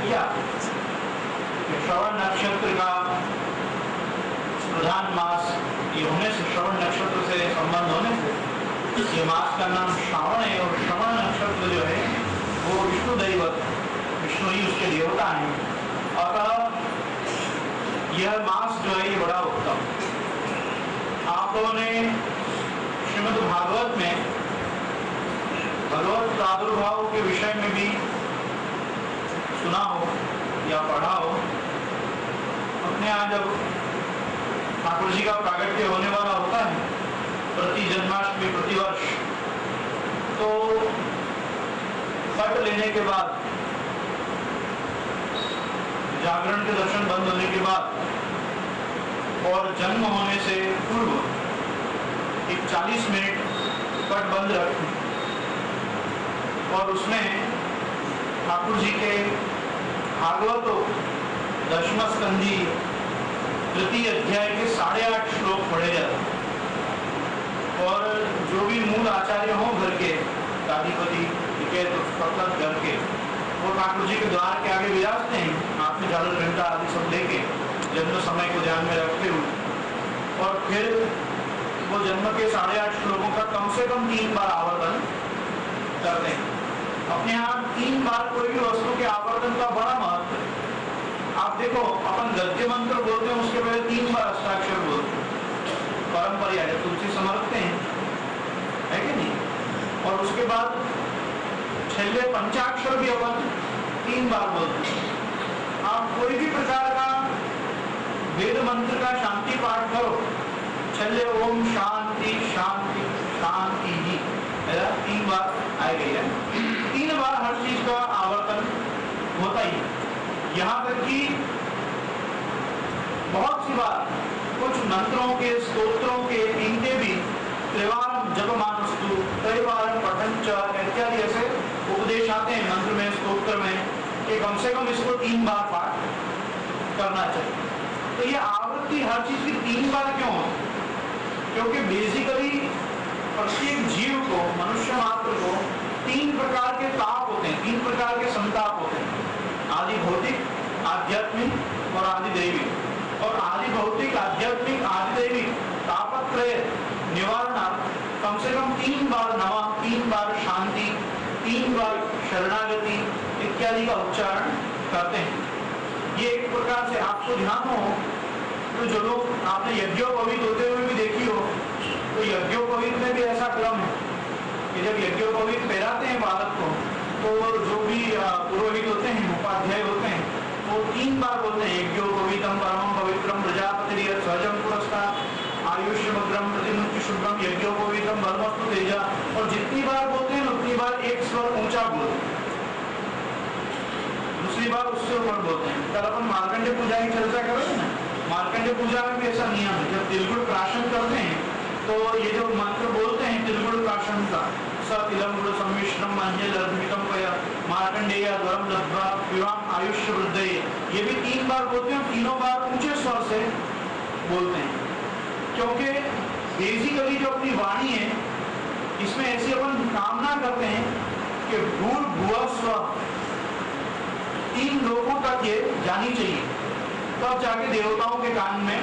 किया कि श्रवण नक्षत्र का प्रधान मास ये होने से, श्रवण नक्षत्र से संबंध होने से ये मास का नाम श्रावण है। और श्रवण नक्षत्र जो है वो विष्णु दैवत, विष्णु ही उसके देवता हैं। अतः यह मास जो है ये बड़ा उत्तम। आप लोगों ने श्रीमद् भागवत में भगवत प्रादुर्भाव के विषय में भी सुना हो या पढ़ा हो। अपने यहाँ जब ठाकुर जी का प्रागट्य होने वाला होता है प्रति जन्माष्टमी प्रतिवर्ष, तो पट लेने के बाद, जागरण के दर्शन बंद होने के बाद और जन्म होने से पूर्व एक 40 मिनट पट बंद रखें और उसमें ठाकुर जी के भागवत दशम स्कंदी तृतीय अध्याय के 8.5 श्लोक पढ़े जाते और जो भी मूल आचार्य हो घर के, दादीपति घर के, वो ठाकुर जी के द्वार के आगे विराजते हैं, हाथ में झालर घंटा आदि सब लेके जन्म समय को ध्यान में रखते हुए। और फिर वो जन्म के 8.5 श्लोकों का कम से कम 3 बार आवर्तन करते हैं। अपने यहाँ 3 बार कोई भी वस्तु के आवर्तन का बड़ा महत्व है। आप देखो, अपन गद्य मंत्र बोलते हैं, उसके पहले 3 बार अष्टाक्षर बोलते हैं, परंपरा है, तुलसी समर्पते हैं, है कि नहीं? और उसके बाद छेले पंचाक्षर भी अपन 3 बार बोलते हैं। आप कोई भी प्रकार का वेद मंत्र का शांति पाठ करो, छेले ओम शांति शांति शांति ही 3 बार आएगी है। 3 बार हर चीज का आवर्तन होता ही है। यहाँ तक कि बहुत सी बार कुछ मंत्रों के, स्तोत्रों के, इनके भी त्रिवारम जपमानस्तु त्रैवारम पठंच इत्यादि ऐसे उपदेश आते हैं मंत्र में, स्तोत्र में, कि कम से कम इसको 3 बार पाठ करना चाहिए। तो ये आवृत्ति हर चीज की 3 बार क्यों होती? क्योंकि बेसिकली प्रत्येक जीव को, मनुष्य मात्र को 3 प्रकार के ताप होते हैं, 3 प्रकार के संताप होते हैं, आदि भौतिक, आध्यात्मिक और आदि दैविक। और आदि भौतिक, आध्यात्मिक, आदि दैविक तापत्रय निवारणार्थ कम से कम 3 बार नमः, 3 बार शांति, 3 बार शरणागति इत्यादि का उच्चारण करते हैं। ये एक प्रकार से आपको ध्यान हो, तो जो लोग आपने यज्ञोपवीत होते हुए भी देखी हो, तो यज्ञोपवीत में भी ऐसा क्रम है कि जब यज्ञोपवीत पहराते हैं बालक को, तो जो भी पुरोहित होते हैं, उपाध्याय होते हैं, वो 3 बार बोलते हैं, यज्ञोपवीतम परमं पवित्रम प्रजापति सहजम पुरस्कार आयुष्यमग्रम प्रतिमुच्य शुभ्रम यज्ञोपवीतम बलमस्तु तेजा। और जितनी बार बोलते हैं उतनी बार एक स्वर ऊंचा बोलते हैं, दूसरी बार उससे ऊपर बोलते हैं। कल अपन मार्कंडेय पूजा की चर्चा करेंगे ना, मार्कंडेय पूजा में भी ऐसा नियम है, जब तिलगुड़ प्राशन करते हैं तो ये जो मंत्र बोलते हैं तिलगुड़ प्राशन का, सतिलम गुड़ सम्मिश्रम अंजल अर्पितम पया मार्कंडेय द्वरम लब्ध्वा विवाम आयुष्य वृद्धये, ये भी 3 बार बोलते हैं, तीनों बार ऊंचे स्वर से बोलते हैं। क्योंकि बेसिकली जो अपनी वाणी है, इसमें ऐसी अपन कामना करते हैं कि भूर्भुवः स्वः 3 लोगों तक ये जानी चाहिए, तब जाके देवताओं के कान में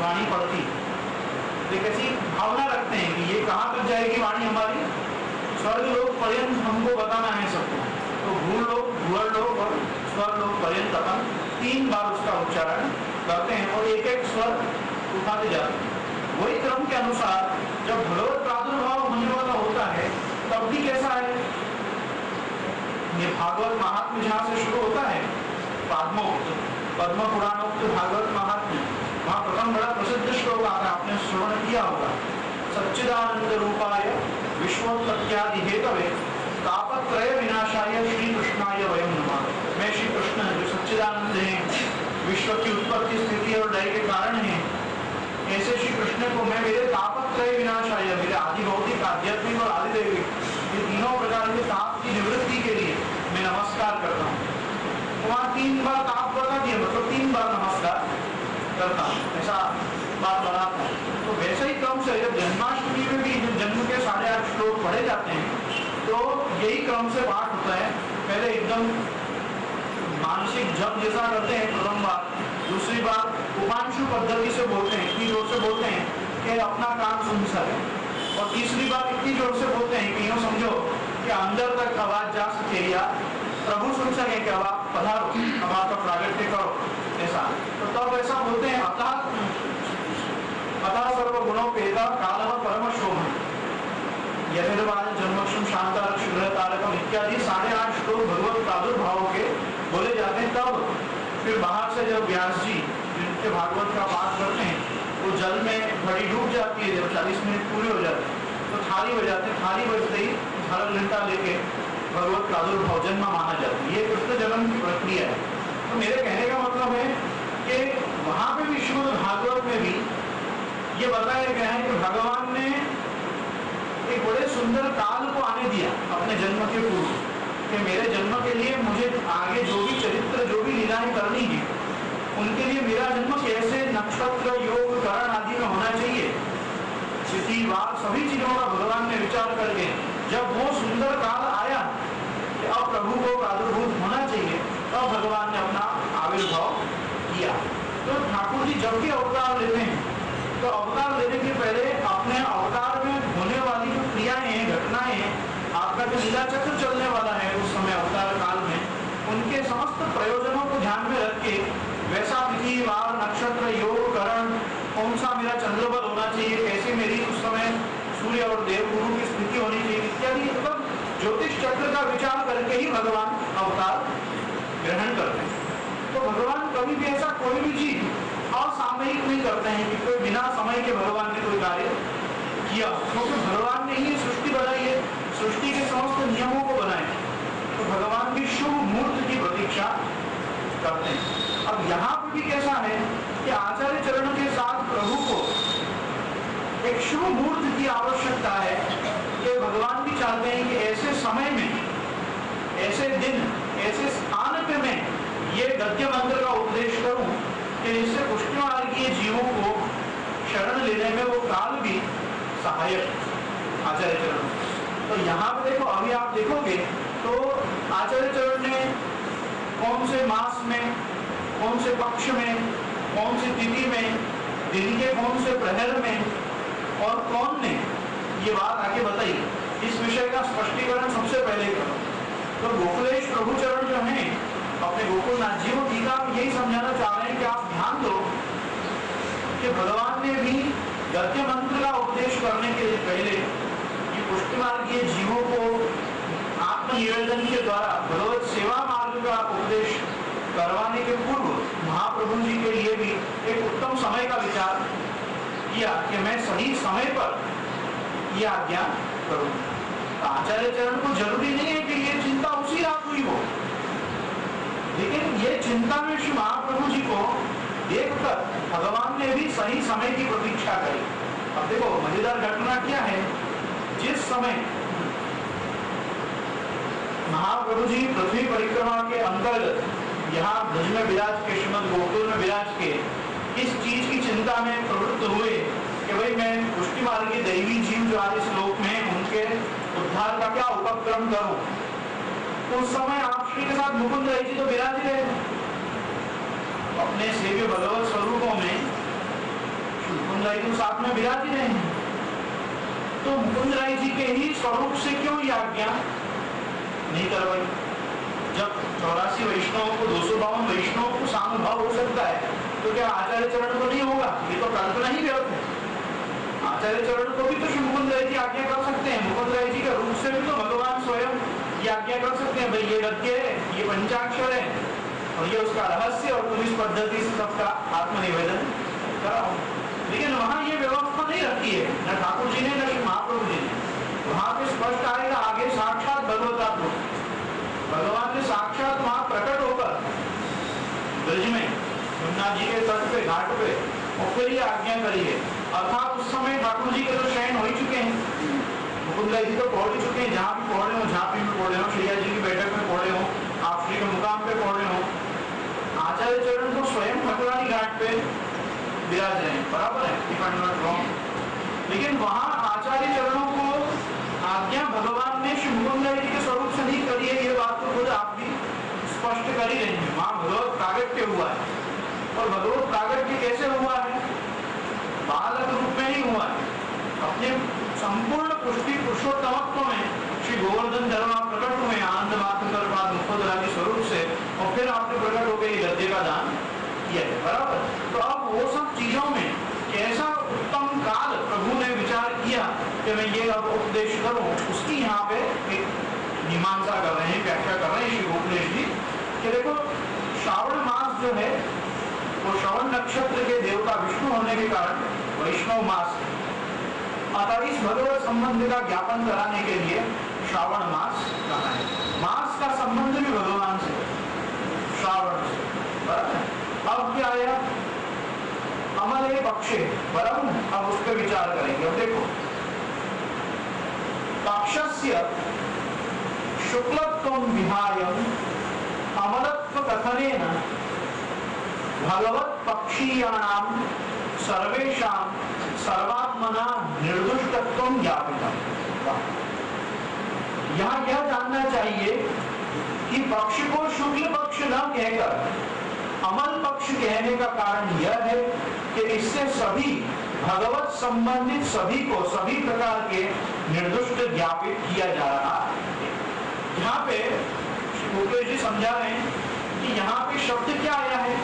वाणी पड़ती। एक ऐसी भावना रखते हैं कि ये कहाँ तक जाएगी वाणी हमारी, स्वर्ग लोक पर्यंत हमको बताना है सबको। तो भूलोक, भूअर लोक और स्वर्ग लोक पर्यंत अपन 3 बार उसका उच्चारण करते हैं और एक एक स्वर उठाते जाते हैं। वही क्रम के अनुसार जब भगवत प्रादुर्भाव होने वाला होता है तब भी कैसा है, ये भागवत महात्म्य जहाँ से शुरू होता है, पद्मोक्त, पद्म पुराणोक्त भागवत महात्म्य, वहाँ प्रथम बड़ा प्रसिद्ध श्लोक आता है, आपने श्रवण किया होगा, सच्चिदानंद रूपाय विश्वोत्पत्त्यादि हेतवे तापत्रय विनाशाय श्री कृष्णाय वयं नमः। मैं श्री कृष्ण जो सच्चिदानंद हैं, विश्व की उत्पत्ति स्थिति और लय के कारण हैं, ऐसे श्री कृष्ण को मैं मेरे तापत्रय विनाशाय, मेरे आदि भौतिक, आध्यात्मिक और आदि दैविक, ये तीनों प्रकार के ताप की निवृत्ति के लिए मैं नमस्कार करता हूँ। वहाँ 3 बार ताप बता दिया, मतलब 3 बार नमस्कार करता हूँ, ऐसा बात बनाता है। तो वैसे ही क्रम से जब जन्माष्टमी में भी जन्म के 8.5 श्लोक पढ़े जाते हैं, तो यही क्रम से पाठ होता है। पहले एकदम मानसिक जप जैसा करते हैं प्रथम बार, दूसरी बार उपांशु पद्धति से बोलते हैं, इतनी जोर से बोलते हैं कि अपना कान सुन सके, और तीसरी बार इतनी जोर से बोलते हैं कि यूँ समझो कि अंदर तक आवाज जा सके या प्रभु सुन सके कि अब आप पधारो, अब आपका प्रागट्य करो, ऐसा। तो तब ऐसा बोलते हैं अतः सर्व गुणोपेता कालः परम शोभन यथेर्वाद जन्मक्षम शांतारक शुभ्रतारकम इत्यादि 8.5 श्लोक भगवत प्रादुर्भाव के बोले जाते हैं। तब फिर बाहर से जब व्यास जी जिनके भागवत का पाठ करते हैं वो जल में घड़ी डूब जाती है, जब 40 मिनट पूरे हो जाते हैं तो थाली बजाते हैं, थाली बजते ही झालर घंटा लेके भगवत प्रादुर्भाव जन्म माना जाता है। ये कृष्ण जन्म की प्रक्रिया है। तो मेरे कहने का मतलब है कि वहां पे भी श्रीमद् भागवत में भी ये बताया गया है कि भगवान ने एक बड़े सुंदर काल को आने दिया अपने जन्म के पूर्व, कि मेरे जन्म के लिए मुझे आगे जो भी चरित्र जो भी लीलाएं करनी है उनके लिए मेरा जन्म कैसे नक्षत्र योग करण आदि में होना चाहिए, स्थिति वार सभी चीजों का भगवान ने विचार करके जब वो सुंदर काल आया कि अब प्रभु को प्रादुर्भूत होना चाहिए, तब भगवान ने अपना आविर्भाव किया। तो ठाकुर जी जब भी अवतार लेते हैं तो अवतार लेने के पहले अपने अवतार में होने वाली जो क्रियाएं हैं, घटनाएं हैं, आपका जो लीला चक्र चलने वाला है उस समय अवतार काल में, उनके समस्त प्रयोजनों को ध्यान में रख के वैसा तिथि वार नक्षत्र योग करण, कौन सा मेरा चंद्रबल होना चाहिए, कैसे मेरी उस समय सूर्य और देवगुरु की स्थिति होनी चाहिए इत्यादि, मतलब ज्योतिष चक्र का विचार करके ही भगवान अवतार ग्रहण करते हैं। तो भगवान कभी भी ऐसा कोई भी चीज असामयिक नहीं करते हैं कि कोई बिना समय के भगवान ने कोई कार्य किया, क्योंकि भगवान ने ही सृष्टि बनाई है, सृष्टि के समस्त नियमों को बनाए, तो भगवान भी शुभ मुहूर्त की प्रतीक्षा करते हैं। अब यहाँ पर भी कैसा है कि आचार्य चरण के साथ प्रभु को एक शुभ मुहूर्त की आवश्यकता है कि भगवान भी चाहते हैं कि ऐसे समय में, ऐसे दिन, ऐसे स्थान पे मैं ये गद्य मंत्र का उपदेश करूं कि जिससे पुष्टिमार्गीय जीवों को शरण लेने में वो काल भी सहायक आचार्य चरण। तो यहाँ पे देखो, अभी आप देखोगे तो आचार्य चरण ने कौन से मास में, कौन से पक्ष में, कौन सी तिथि में, दिन के कौन से प्रहर में और कौन ने ये बात आगे बताई, इस विषय का स्पष्टीकरण सबसे पहले करो। तो गोकुलेश प्रभु चरण जो है अपने गोकुलनाथ जी को टीका यही समझाना चाह रहे हैं कि आप ध्यान दो कि भगवान ने भी गद्य मंत्र का उपदेश करने के पहले ये पुष्टिमार्गीय जीवों को आत्मनिवेदन के द्वारा भगवत सेवा मार्ग का उपदेश करवाने के पूर्व महाप्रभु जी के लिए भी एक उत्तम समय का विचार किया कि मैं सही समय पर यह आज्ञा करूं। आचार्य चरण को जरूरी नहीं है कि ये चिंता उसी रात हुई हो, लेकिन ये चिंता में श्री महाप्रभु जी को देखकर भगवान ने भी सही समय की प्रतीक्षा करी। अब देखो मजेदार घटना क्या है, जिस समय महाप्रभु जी पृथ्वी परिक्रमा के अंतर्गत यहाँ ब्रज में विराज के, श्रीमद गोकुल में विराज के, इस चीज की चिंता में प्रवृत्त हुए कि भाई मैं पुष्टि मार्गी दैवी जीव जो आज इस लोक में उनके उद्धार का क्या उपक्रम करूं, तो उस समय आप श्री के साथ मुकुंद राय जी तो विराज रहे अपने सेव्य भगवत स्वरूपों में, मुकुंद राय जी साथ में विराज रहे हैं, तो मुकुंद राय जी के ही स्वरूप से क्यों ये आज्ञा नहीं करवाई? जब 84 वैष्णवों को, 252 वैष्णवों को सानुभाव हो सकता है, तो क्या आचार्य चरण को नहीं होगा? ये तो कल्पना ही व्यर्थ है। आचार्य चरण को भी तो श्री मुकुंद राय जी आज्ञा कर सकते हैं, मुकुंद राय जी के रूप से भी तो भगवान स्वयं ये आज्ञा कर सकते हैं, भाई ये गद्य है, ये पंचाक्षर है और ये उसका रहस्य, और तुम इस पद्धति से सबका आत्मनिवेदन कराओ। लेकिन वहां ये व्यवस्था नहीं रखी है, न ठाकुर जी ने न श्री महाप्रभु जी ने। वहां पे स्पष्ट आएगा आगे साक्षात भगवतात्मा, भगवान ने साक्षात वहां प्रकट होकर ब्रज में यमुना जी के तट पे, घाट पे, और फिर ये आज्ञा करी है। अर्थात उस समय ठाकुर जी के तो शयन हो ही चुके हैं, मुकुंद राय जी तो पहुंच ही चुके हैं, जहाँ भी पहुंचे हो, झांपी में पहुंचे हो, श्रीया जी की बैठक में पहुंचे हो, आप श्री के मुकाम पे पहुंचे हो। आचार्य चरण तो स्वयं ठाकुरानी घाट पे विराज रहे हैं, बराबर है, if I am not wrong. लेकिन वहां आचार्य चरणों को आज्ञा भगवान ने श्री मुकुंद राय जी के स्वरूप से नहीं करी है, ये बात तो खुद आप भी स्पष्ट कर ही रहे हैं, वहां भगवत प्रागट्य हुआ है। और भगवत प्रागट्य कैसे हुआ है? बालक रूप में नहीं हुआ है, अपने संपूर्ण पुष्टि पुरुषोत्तमत्व में श्री गोवर्धन धर्म प्रकट हुए आनंद मात्र मुखोदरादि स्वरूप से, और फिर आपने प्रकट हो गए गद्य का दान किया है, बराबर। तो अब वो सब चीजों में कैसा उत्तम काल प्रभु ने विचार किया कि मैं ये अब उपदेश करूं, उसकी यहाँ पे एक मीमांसा कर रहे हैं, व्याख्या कर रहे हैं श्री गोपनेश जी कि देखो श्रावण मास जो है वो श्रवण नक्षत्र के देवता विष्णु होने के कारण वैष्णव मास है। अतः इस भगवत संबंध का ज्ञापन कराने के लिए श्रावण मास कहा है। मास का संबंध भी भगवान से, श्रावण से, बराबर। अब क्या आया? अमल पक्षे, बराबर। अब उस पर विचार करेंगे। अब देखो, पक्षस्य शुक्लत्वं विहाय अमलत्व कथनेन भगवत पक्षीयाणां सर्वेषां सर्वात्मना निर्दुष्टत्वं ज्ञापितम्। यहाँ यह जानना चाहिए कि पक्ष को शुक्ल पक्ष न कहकर अमल पक्ष कहने का कारण यह है कि इससे सभी भगवत संबंधित सभी को सभी प्रकार के निर्दुष्ट ज्ञापित किया जा रहा है। यहाँ पे गोपेश जी समझा रहे हैं कि यहाँ पे शब्द क्या आया है?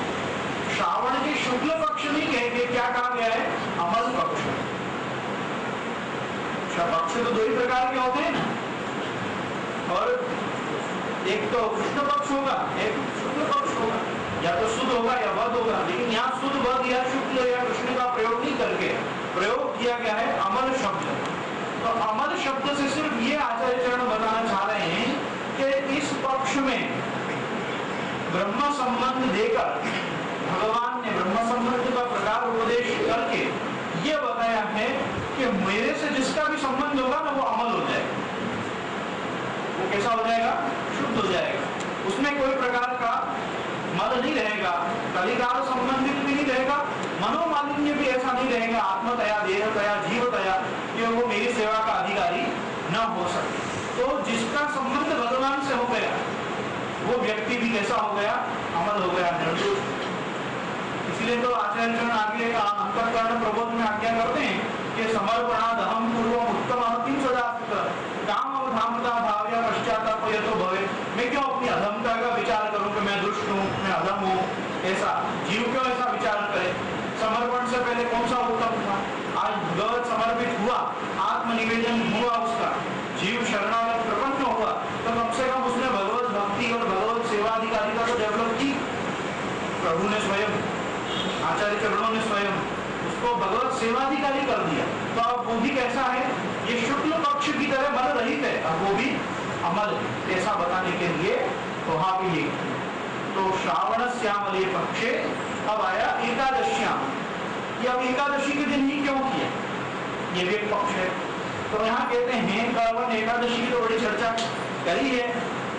श्रावण के शुक्ल पक्ष नहीं कह के क्या कहा गया है? अमल पक्ष। पक्ष तो दो ही प्रकार के होते हैं ना, और एक तो कृष्ण पक्ष होगा, एक शुक्ल पक्ष होगा, या तो शुद्ध होगा या वध होगा। लेकिन यहाँ शुद्ध, वध या शुक्ल या कृष्ण का प्रयोग नहीं करके प्रयोग किया गया है अमल शब्द। तो अमल शब्द से सिर्फ ये आचार्य चरण बताना चाह रहे हैं कि इस पक्ष में ब्रह्म संबंध देकर भगवान ने ब्रह्म संबंध का प्रकार उपदेश करके ये बताया है कि मेरे से जिसका भी संबंध होगा ना वो अमल हो जाएगा। वो कैसा हो जाएगा? शुद्ध हो जाएगा। उसमें कोई प्रकार का मल नहीं रहेगा, कलिकाल संबंधित भी नहीं रहेगा, मनोमालिन्य भी ऐसा नहीं रहेगा, आत्मतया देहतया जीवतया कि वो मेरी सेवा का अधिकारी न हो सके। तो जिसका संबंध भगवान से हो गया वो व्यक्ति भी कैसा हो गया? अमल हो गया, निर्दोष। इसलिए तो आचार्य चरण आगे अंतःकरण प्रबोध में आज्ञा करते हैं कि समर्पणाद अहम पूर्वम उत्तम किम सदा काम अवधामता भाव्य पश्चाताप यतो भवे। मैं क्यों अपनी अधमता का विचार करूं कि मैं दुष्ट हूं, मैं अधम हूं? ऐसा जीव क्यों ऐसा विचार करे? समर्पण से पहले कौन सा उत्तम था? आज भगवत समर्पित हुआ, आत्मनिवेदन हुआ, उसका जीव शरणागत प्रपन्न हुआ, तो कम से कम उसने भगवत भक्ति और भगवत सेवाधिकारिता को डेवलप की। प्रभु ने स्वयं, आचार्य चरणों ने स्वयं उसको भगवत सेवाधिकारी कर दिया। तो अब वो भी कैसा है? ये शुक्ल पक्ष की तरह मल रहित है, अब वो भी अमल ऐसा बताने के लिए वहां पे ये। तो श्रावण श्यामले पक्षे अब आया एकादश्याम। ये अब एकादशी के दिन ही क्यों किया? ये भी एक पक्ष है। तो यहाँ कहते हैं कल एकादशी की तो बड़ी चर्चा करी है,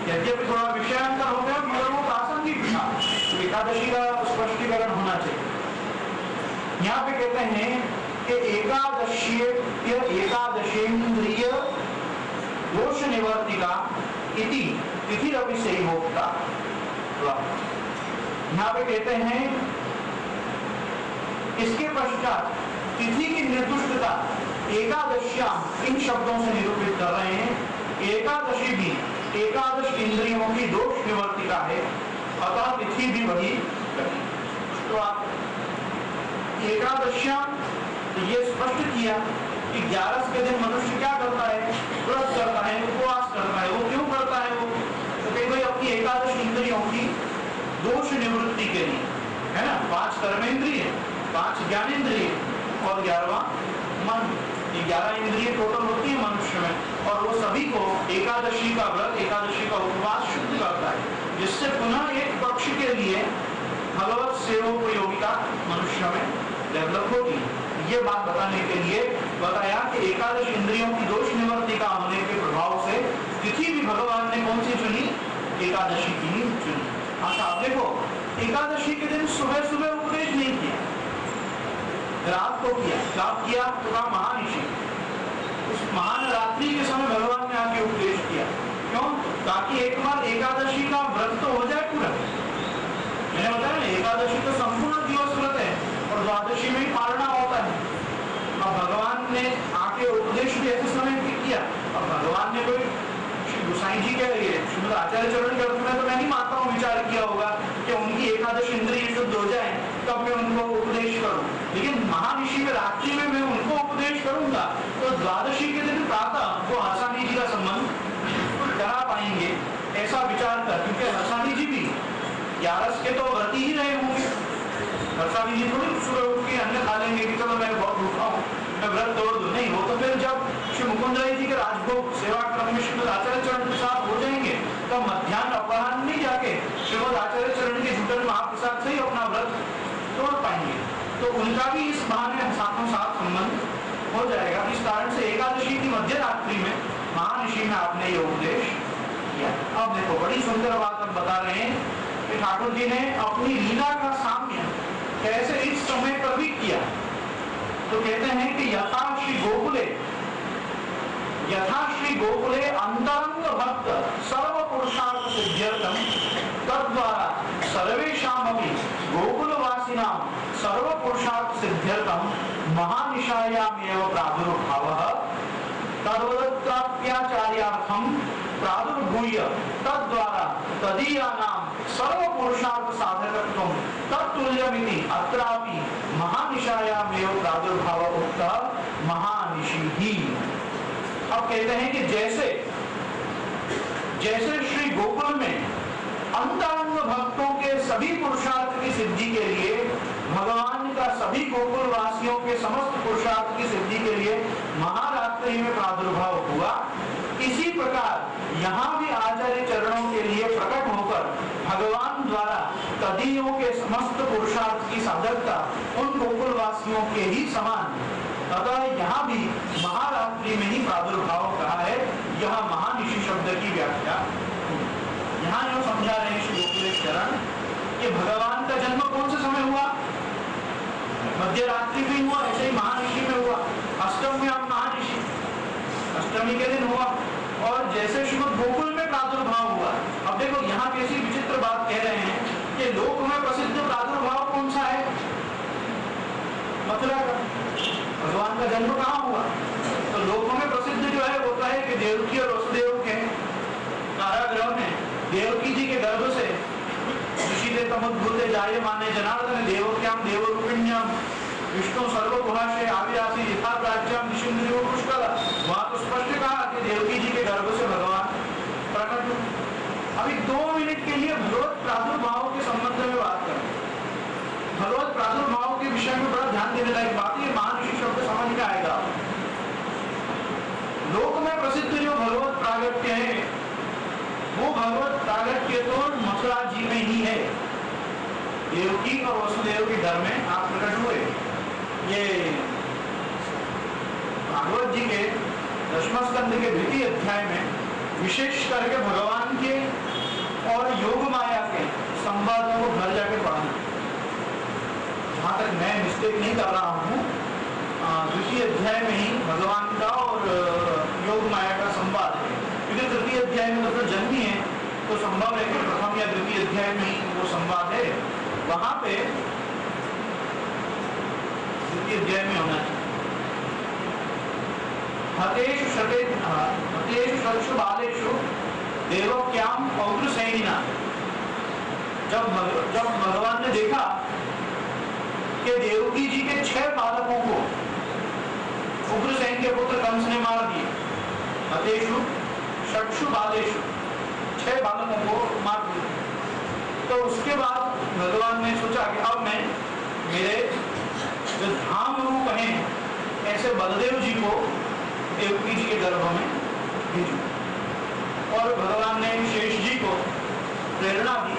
यद्यपि थोड़ा विषयांतर हो गया मगर वो प्रासंगिक था, तो एकादशी का स्पष्टीकरण होना चाहिए। यहाँ पे कहते हैं कि एकादशेन्द्रिय दोष निवर्तिका इति तिथि रवि से ही होता। यहाँ पे कहते हैं इसके पश्चात तिथि की निर्दुष्टता एकादश्याम इन शब्दों से निरूपित कर रहे हैं। एकादशी भी एकादश इंद्रियों की दोष निवर्तिका है, अतः तिथि भी वही करें। तो आप एकादश्याम ये स्पष्ट किया कि 11 के दिन मनुष्य क्या करता है? व्रत करता है, उपवास करता है। वो क्यों करता है? वो तो कहीं भाई अपनी एकादश इंद्रियों की दोष निवृत्ति के लिए, है ना। 5 कर्मेंद्रिय, 5 ज्ञानेंद्रिय और 11वां मन, ये 11 इंद्रिय टोटल होती है मनुष्य में। और वो सभी को एकादशी का व्रत, एकादशी का उपवास शुद्ध करता है, जिससे पुनः एक पक्ष के लिए भगवत सेवोपयोगिता मनुष्य में डेवलप होगी। ये बात बताने के लिए बताया कि एकादश इंद्रियों की दोष निवर्तिका होने के प्रभाव से तिथि भी भगवान ने कौन सी चुनी? एकादशी की ही चुनी। अच्छा आप देखो, एकादशी के दिन सुबह सुबह उपदेश नहीं किया, रात को किया। रात किया तो कहा महानिशी, उस महान रात्रि के समय भगवान ने आके उपदेश किया। क्यों? ताकि एक बार एकादशी का व्रत तो हो जाए पूरा, आचार्य चरण के अर्थ में तो मैं नहीं मानता हूँ विचार किया होगा कि उनकी एकादश इंद्रिय शुद्ध हो जाए तब मैं उनको उपदेश करूं, लेकिन महाऋषि में रात्रि में मैं उनको उपदेश करूंगा तो द्वादशी के दिन प्रातः वो हर्षानी जी का संबंध करा पाएंगे, ऐसा विचार कर। क्योंकि हर्षानी जी भी 11 के तो व्रती ही रहे होंगे, हर्षानी जी थोड़ी सुबह उठ के अन्न खा लेंगे कि चलो मैं बहुत भूखा हूँ मैं व्रत तोड़ दूं, नहीं। वो तो फिर जब श्री मुकुंद राय जी के राजभोग सेवा क्रम में श्रीमद आचार्य चरण के साथ हो जाएंगे तो मध्याह्न अपराह्न नहीं जाके श्रीमद आचार्य चरण के झूठन महाप्रसाद से ही अपना व्रत तोड़ पाएंगे। तो उनका भी इस बहाने साथों साथ संबंध हो जाएगा। इस कारण से एकादशी की मध्य रात्रि में महाऋषि में आपने ये उपदेश किया। अब देखो बड़ी सुंदर बात अब बता रहे हैं कि ठाकुर जी ने अपनी लीला का साम्य कैसे इस समय पर भी किया। तो कहते हैं कि यथा श्री गोकुले अंतरंग भक्त सर्व पुरुषार्थ सिद्ध्यर्थम तद्वारा सर्वेषामपि गोकुलवासिनां सर्व पुरुषार्थ सिद्ध्यर्थम महानिशायामेव प्रादुर्भावः तद्वदत्राप्याचार्यार्थम प्रादुर्भूय तद्वारा तदीयानां सर्व पुरुषार्थ साधकत्वं तत्तुल्यमिति अत्रापि महानिशायामेव प्रादुर्भाव उक्तः महानिशिः। अब कहते हैं कि जैसे श्री गोकुल में अंतरंग भक्तों के सभी पुरुषार्थ की सिद्धि के लिए भगवान का सभी गोकुल वासियों के समस्त पुरुषार्थ की सिद्धि के लिए महारात्रि में प्रादुर्भाव हुआ, इसी प्रकार यहाँ भी आचार्य चरणों के लिए प्रकट होकर भगवान द्वारा तदीयों के समस्त पुरुषार्थ की साधकता उन गोकुल वासियों के ही समान, अतः यहाँ भी महारात्रि में ही प्रादुर्भाव कहा है। यह महानिशि शब्द की व्याख्या यहाँ जो समझा रहे हैं श्री गोकुलेश चरण कि भगवान का जन्म कौन से समय हुआ, मध्य रात्रि में हुआ, ऐसे ही महानिशि में हुआ। अष्टम में अब महानिशि अष्टमी के दिन हुआ और जैसे श्रीमद गोकुल में प्रादुर्भाव हुआ। अब देखो यहाँ कैसी विचित्र बात कह रहे हैं कि लोक में प्रसिद्ध प्रादुर्भाव कौन सा है, मथुरा का। भगवान का जन्म कहाँ हुआ, तो लोकों में प्रसिद्ध जो है वो है कि देवकी और वसुदेव के कारागृह में देवकी जी के गर्भ से ऋषिते तमुद्भूते जायमाने जनार्दन देवक्याम देवरूपिण्यम विष्णु सर्वगुहाशय आविरासी यथा प्राच्यम निशिंद्रियो पुष्कर। वहां तो स्पष्ट कहा कि देवकी जी के गर्भ से भगवान प्रकट हुए। अभी 2 मिनट के लिए भगवत प्रादुर्भाव के संबंध में बात करें। भगवत प्रादुर्भाव के विषय में बड़ा ध्यान देने लायक बात है, महानिशि शब्द समझ में आएगा। लोक में प्रसिद्ध जो भगवत प्रागट्य है वो भगवत प्रागट्य तो मथुरा जी में ही है। देवकी और वसुदेव के घर में आप प्रकट हुए। ये भागवत जी के 10वें स्कंद के 2वें अध्याय में विशेष करके भगवान के और योग माया के संवादों को घर जाके पढ़ना। जहाँ तक मैं मिस्टेक नहीं कर रहा हूँ, 2वें अध्याय में ही भगवान का और योग माया का संवाद है। क्योंकि 3 अध्याय में मतलब जन्म ही है तो संभव है कि प्रथम या 2वें अध्याय में ही वो संवाद है। वहां पे 2वें अध्याय में होना चाहिए। हतेषु षट्सु बालेषु देवक्याम पौत्रसेनिना। जब भगवान ने देखा कि देवकी जी के 6 बालकों को उग्रसेन के पुत्र कंस ने मार दिए, हतेषु षट्सु बालेषु 6 बालकों को मार दिया, तो उसके बाद भगवान ने सोचा कि अब मैं मेरे जो धाम रूप हैं ऐसे बलदेव जी को देवकी जी के गर्भ में भेजूं। और भगवान ने शेष जी को प्रेरणा दी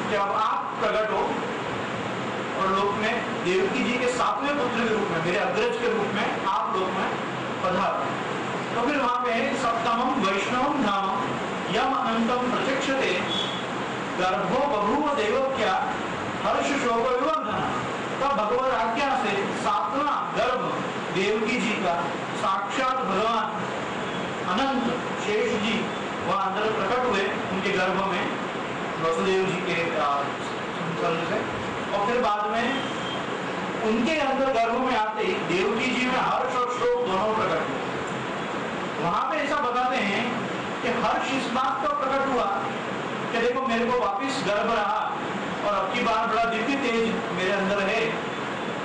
कि अब आप प्रकट हो और लोक में देवकी जी के 7वें पुत्र के रूप में, मेरे अग्रज के रूप में आप लोक में पधारो। तो फिर वहां पे सप्तमम वैष्णवम धाम यम अनंतम प्रचक्षते गर्भो बभूव देवक्या हर्ष शोक विवर्धन। तब भगवत आज्ञा से 7वां गर्भ देवकी जी का साक्षात भगवान अनंत शेष जी वहां अंदर प्रकट हुए उनके गर्भ में वसुदेव जी के संकल्प से। और फिर बाद में उनके अंदर गर्भ में आते ही देवकी जी में हर्ष और शोक दोनों प्रकट हुए। वहां पे ऐसा बताते हैं कि हर्ष इस बात का प्रकट हुआ कि देखो मेरे को वापस गर्भ रहा और अब की बार बड़ा दिव्य तेज मेरे अंदर है।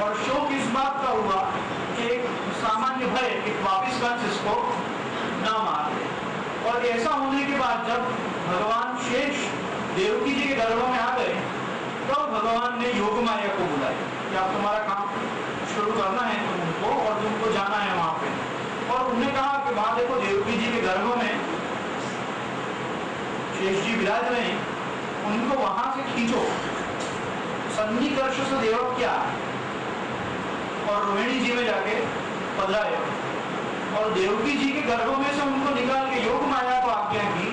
और शोक इस बात का हुआ कि एक सामान्य भय, एक वापिस कंस इसको न मार दे। और ऐसा होने के बाद जब भगवान शेष देवकी जी के गर्भ में आ गए तो भगवान ने योग माया को बुलाया कि आप तुम्हारा काम शुरू करना है तुमको और तुमको जाना है वहां पे। और उन्होंने कहा कि वहां देखो देवकी जी के गर्भ में शेष जी विराज रहे हैं, उनको वहां से खींचो। सन्निकर्ष से देव क्या और रोहिणी जी में जाके पधराए और देवकी जी के गर्भ में से उनको निकाल के योग माया को आज्ञा की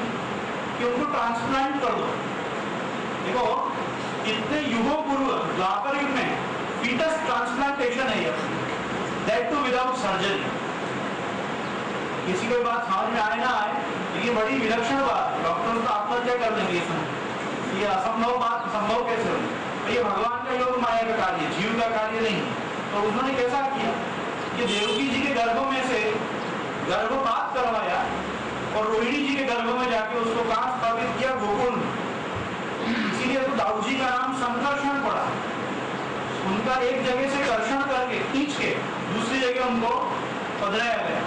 कि उनको ट्रांसप्लांट कर दो। देखो इतने युगों पूर्व द्वापर युग में फीटस ट्रांसप्लांटेशन है, दैट टू विदाउट सर्जरी। किसी को बात समझ में आए ना आए, लेकिन बड़ी विलक्षण बात, डॉक्टर तो आत्महत्या कर लेंगे इसमें। ये असंभव बात संभव कैसे होगी? ये भगवान का योग माया का कार्य, जीव का कार्य नहीं। तो उन्होंने कैसा किया कि देवकी जी के गर्भ में से गर्भपात करवाया और रोहिणी जी के गर्भ में जाके उसको कहाँ स्थापित किया? गोकुल। इसीलिए तो दाऊ जी का नाम संकर्षण पड़ा। उनका एक जगह से कर्षण करके खींच के दूसरी जगह उनको पधराया गया।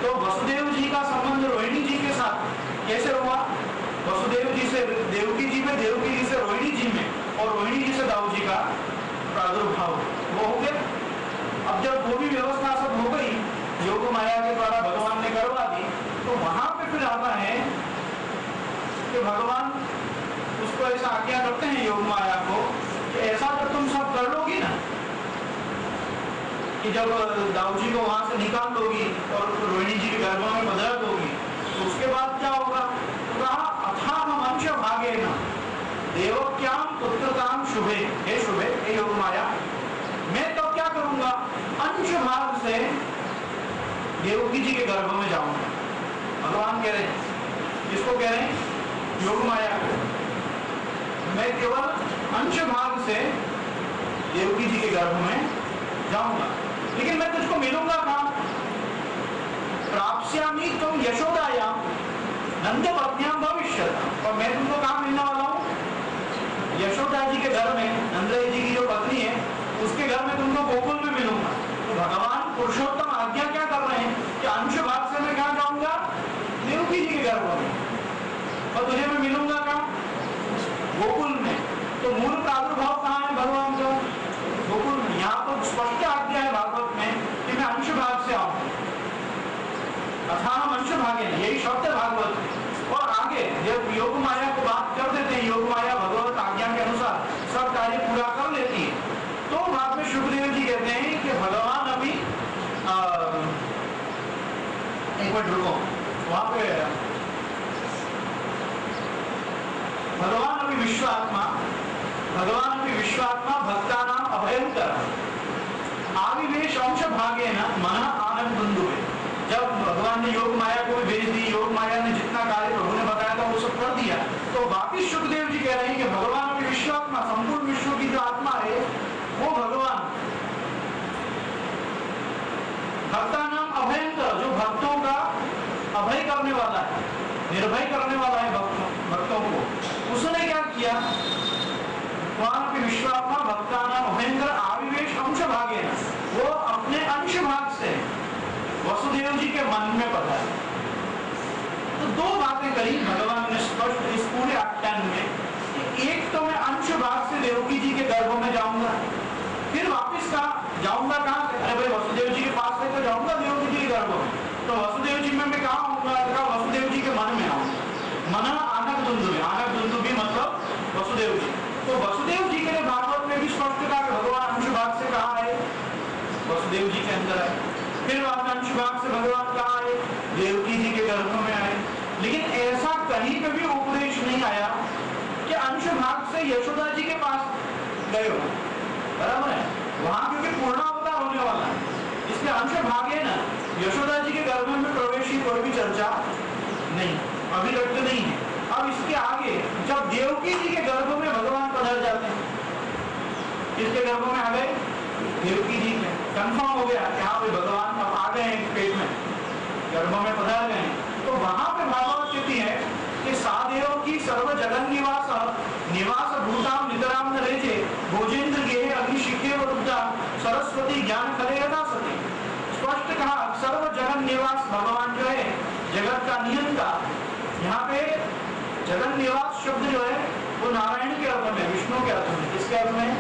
तो वसुदेव जी का संबंध रोहिणी जी के साथ कैसे हुआ? वसुदेव जी से देवकी जी में, देवकी जी से रोहिणी जी में और रोहिणी जी से दाऊ जी का प्रादुर्भाव वो हो गया। अब जब वो भी व्यवस्था सब हो गई, योग माया के द्वारा भगवान ने करवा दी, तो वहां पे फिर आता है कि भगवान उसको ऐसा आज्ञा करते हैं योग माया को कि ऐसा जब तुम सब कर लोगी ना, कि जब दाऊ जी को वहां से निकाल दोगी और रोहिणी जी के गर्भ में पधरा दोगी, तो उसके बाद क्या होगा? तो कहा अथाह मंच भागे न देवक्याम पुत्रताम शुभे, हे शुभे, हे योग माया, मैं तो क्या करूंगा? अंश भाग से देवकी जी के गर्भ में जाऊंगा। भगवान कह रहे हैं, किसको कह रहे हैं? योग माया को। मैं केवल अंश भाग से देवकी जी के गर्भ में जाऊंगा, लेकिन मैं तुझको मिलूंगा कहां? प्राप्स्यामि तुम यशोदायाम नंदपत्न्याम भविष्यत। और मैं तुमको कहां मिलने वाला हूं? यशोदा जी के घर में, नंदराय जी की जो पत्नी है उसके घर में तुमको गोकुल में मिलूंगा। तो भगवान पुरुषोत्तम आज्ञा क्या कर रहे हैं कि अंश भाग से मैं कहां जाऊंगा? देवकी जी के घर में। और तुझे मैं मिलूंगा कहां? गोकुल में। तो मूल प्रादुर्भाव कहां है भगवान का? गोकुल में। यहाँ तो स्पष्ट आज्ञा है भागवत में कि मैं अंश भाग से आऊं। अथाह अंश भागे, यही शब्द है भागवत में। और आगे जब योग माया को बात कर देते हैं, योग माया भगवत आज्ञा के अनुसार सब कार्य पूरा कर लेती है, तो बाद में सुखदेव जी कहते हैं कि भगवान अभी एक मिनट रुको, वहां पे भगवान अभी विश्वात्मा भक्तानाम अभयंकर आविवेश अंश भागे न मन आनंद बंधु। जब भगवान ने योग माया को भी भेज दी, योग माया ने जितना कार्य प्रभु ने बताया था वो सब कर दिया, तो वापिस सुखदेव जी कह रहे हैं कि भगवान अभी विश्वात्मा, संपूर्ण विश्व की जो आत्मा है वो भगवान भक्तानाम अभयंकर, जो भक्तों का अभय करने वाला है, निर्भय करने वाला है भक्तों को। उसने क्या किया? विश्वात्मा भक्तानाम अभयंकर आविवेश अंश भागे, वो अपने अंश भाग से वसुदेव जी के मन में पधारे। तो दो बातें कही भगवान ने स्पष्ट इस पूरे आख्यान में कि एक तो मैं अंश भाग से देवकी जी के गर्भ में जाऊंगा, फिर वापिस जाऊंगा कहां से? अरे भाई वसुदेव जी के पास से तो जाऊंगा देवकी जी के गर्भ में, तो वसुदेव जी में मैं कहां आऊंगा? वसुदेव जी के मन में आऊंगा। मन आनक दुंदुभि, आनक दुंदुभि मतलब वसुदेव जी। तो वसुदेव जी के लिए भागवत में भी स्पष्ट कहा कि भगवान अंश भाग से कहा है? वसुदेव जी के अंदर है। फिर बाद में अंश भाग से भगवान कहा है? देवकी जी के गर्भ में आए। लेकिन ऐसा कहीं पे भी उपदेश नहीं आया कि अंश भाग से यशोदा जी के पास गए हो, बराबर है? वहां क्योंकि पूर्णावतार होने वाला है, इसलिए अंश भागे ना यशोदा जी के गर्भ में प्रवेश की कोई भी चर्चा नहीं, अभिव्यक्त नहीं है। अब इसके आगे जब देवकी जी के गर्भ में भगवान पधर जाते हैं, किसके गर्भ में आ गए? देवकी जी के। कंफर्म हो गया कि हाँ भाई भगवान अब आ गए हैं पेट में, गर्भ में पधर गए। तो वहां पे भागवत कहती है कि सादेव की सर्व जगन निवास निवास भूताम नितराम न रेजे भोजेंद्र गेहे अग्निशिखे वरुद्धा सरस्वती ज्ञान करे यथा सती। स्पष्ट कहा सर्व जगन निवास भगवान जो है जगत का नियंता। यहाँ पे जगन निवास शब्द जो है वो नारायण के अर्थ में, विष्णु के अर्थ में। किसके अर्थ में?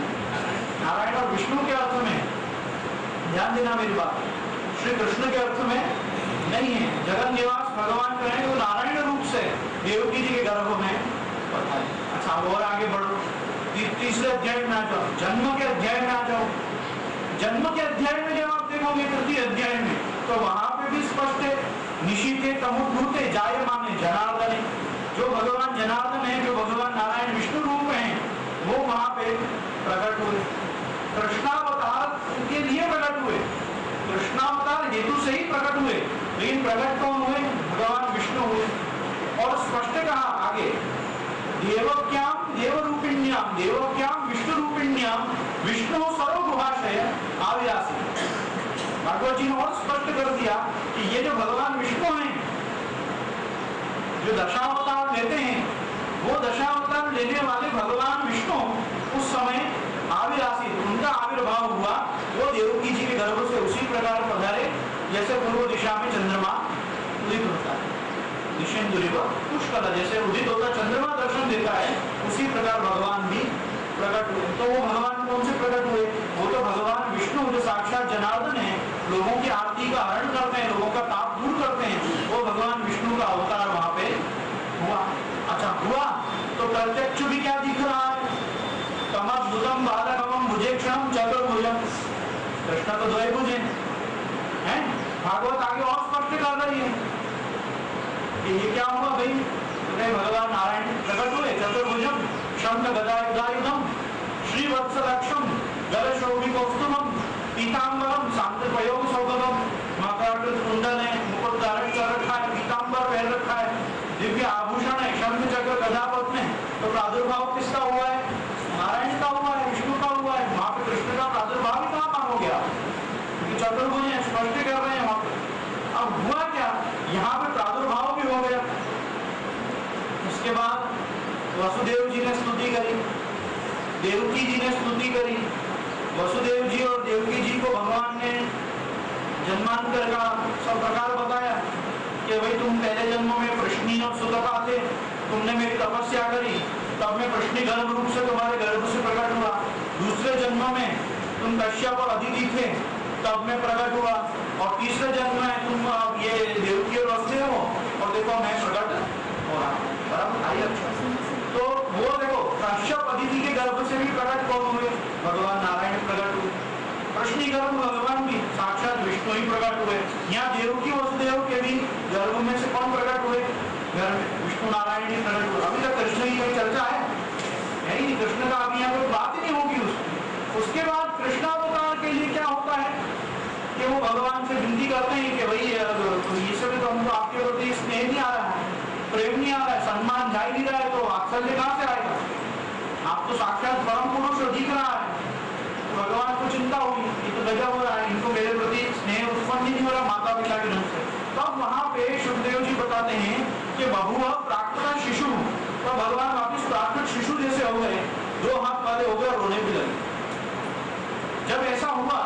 नारायण और विष्णु के अर्थ में। ध्यान देना मेरी बात, श्री कृष्ण के अर्थ में नहीं है। जगन निवास भगवान जो है वो नारायण रूप से देवकी जी के गर्भ में पता है। अच्छा और आगे बढ़ो, तीसरे अध्याय में आ जाओ, जन्म के अध्याय में आ जाओ। जन्म के अध्याय में जब आप देखोगे तृतीय अध्याय में तो वहां पे भी स्पष्ट है, निशीथे तमुद्भूते जायमाने जनार्दने। जो भगवान जनार्दन है, जो भगवान नारायण विष्णु रूप हैं, वो वहां पे प्रकट हुए। कृष्णावतार के लिए प्रकट हुए, कृष्णावतार हेतु से ही प्रकट हुए, लेकिन प्रकट कौन हुए? भगवान विष्णु हुए। और स्पष्ट कहा आगे देवक्याम देवरूपिण्याम देवक्याम विष्णु रूपिण्याम विष्णु सर्वगुहाशय आविरासी। भागवत जी ने और स्पष्ट कर दिया कि ये जो भगवान विष्णु हैं, जो दशावतार लेते हैं, वो दशावतार लेने वाले भगवान विष्णु उस समय आविरासी, उनका आविर्भाव हुआ वो देवकी जी के गर्भ से उसी प्रकार पधारे जैसे पूर्व दिशा में चंद्रमा उदित होता है। दिशेंदुरिव पुष्कल जैसे उदित होता चंद्रमा दर्शन देता है, उसी प्रकार भगवान भी प्रकट हुए। तो वो भगवान कौन से प्रकट हुए? वो तो भगवान विष्णु जो साक्षात जनार्दन है, लोगों की आरती का हरण करते हैं, लोगों का ताप दूर करते हैं, वो भगवान विष्णु का अवतार वहां पे हुआ। अच्छा हुआ तो प्रत्यक्ष भी क्या दिख रहा है? तमद्भुतम बालकमं भुजेक्षणं चतुर्भुजं। कृष्ण तो द्वैभुज हैं। भागवत आगे और स्पष्ट कर रही है कि ये क्या हुआ भाई? तो भगवान नारायण प्रकट हुए चतुर्भुजम शंख गदा युधायुधम श्रीवत्सलक्षम गलशोभिकौस्तुभम पीतांबरम सांतपयोग सौगतम। मकराकृत कुंडल है, मुकुट धारण कर रखा है, पीतांबर पहन रखा है, दिव्य आभूषण है, शंख चक्र गदा पद्म है। तो प्रादुर्भाव किसका हुआ है? नारायण का हुआ है, विष्णु का हुआ है। वहां पे कृष्ण का प्रादुर्भाव ही कहां हो गया? क्योंकि चतुर्भुज है, स्पष्ट कर रहे हैं वहां पे। अब हुआ क्या? यहाँ पे प्रादुर्भाव भी हो गया। उसके बाद वसुदेव जी ने स्तुति करी, देवकी जी ने स्तुति करी। वसुदेव जी और देवकी जी को भगवान ने जन्मांतर का सब प्रकार बताया कि भाई तुम पहले जन्म में प्रश्नी और सुतपा थे, तुमने मेरी तपस्या करी, तब मैं प्रश्नी गर्भ रूप से तुम्हारे गर्भ से प्रकट हुआ। दूसरे जन्म में तुम कश्यप और अदिति थे, तब मैं प्रकट हुआ। और तीसरे जन्म में तुम ये देवकी और वसुदेव हो, और देखो मैं प्रकट हो रहा हूँ। बराबर आई? अच्छा तो वो देखो कश्यप अदिति के गर्भ से भी प्रकट कौन हुए? भगवान नारायण प्रकट हुए। प्रश्नी गर्भ भगवान भी साक्षात विष्णु ही प्रकट हुए। यहाँ देवकी वसुदेव के भी गर्भ में से कौन प्रकट हुए? घर में विष्णु नारायण ही प्रकट हुए। अभी तक कृष्ण की कोई चर्चा है नहीं, कृष्ण का अभी यहाँ कोई बात ही नहीं होगी। उसके बाद कृष्णावतार के लिए क्या होता है कि वो भगवान से विनती करते हैं कि भाई ये सब तो हमको आपके प्रति स्नेह नहीं आ रहा है, प्रेम नहीं आ रहा है, सम्मान जा ही नहीं रहा है, तो वात्सल्य कहाँ से आएगा? आप तो साक्षात परम पुरुष दिख रहा है। तो भगवान को चिंता हुई, ये तो गजब हो रहा है, इनको मेरे प्रति स्नेह उत्पन्न नहीं हो रहा माता पिता के ढंग से। तब वहां पे सुखदेव जी बताते हैं कि बहु प्राकृत शिशु, तो भगवान वापिस प्राकृत शिशु जैसे हो गए, 2 हाथ वाले हो गए और रोने भी लगे। जब ऐसा हुआ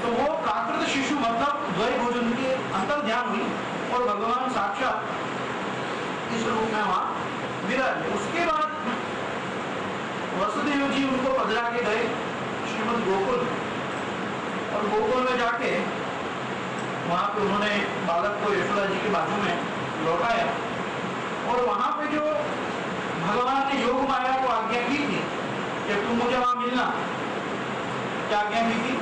तो वो प्राकृत शिशु मतलब द्वैभुजन के अंतर ध्यान हुई और भगवान साक्षात इस रूप में वहां विराजे। उसके बाद वसुदेव जी उनको पधरा के गए श्रीमद गोकुल, और गोकुल में जाके वहां पे उन्होंने बालक को यशोदा जी के बाजू में लौटाया। और वहां पे जो भगवान ने योग माया को आज्ञा की थी कि तुम मुझे वहां मिलना, क्या आज्ञा की थी?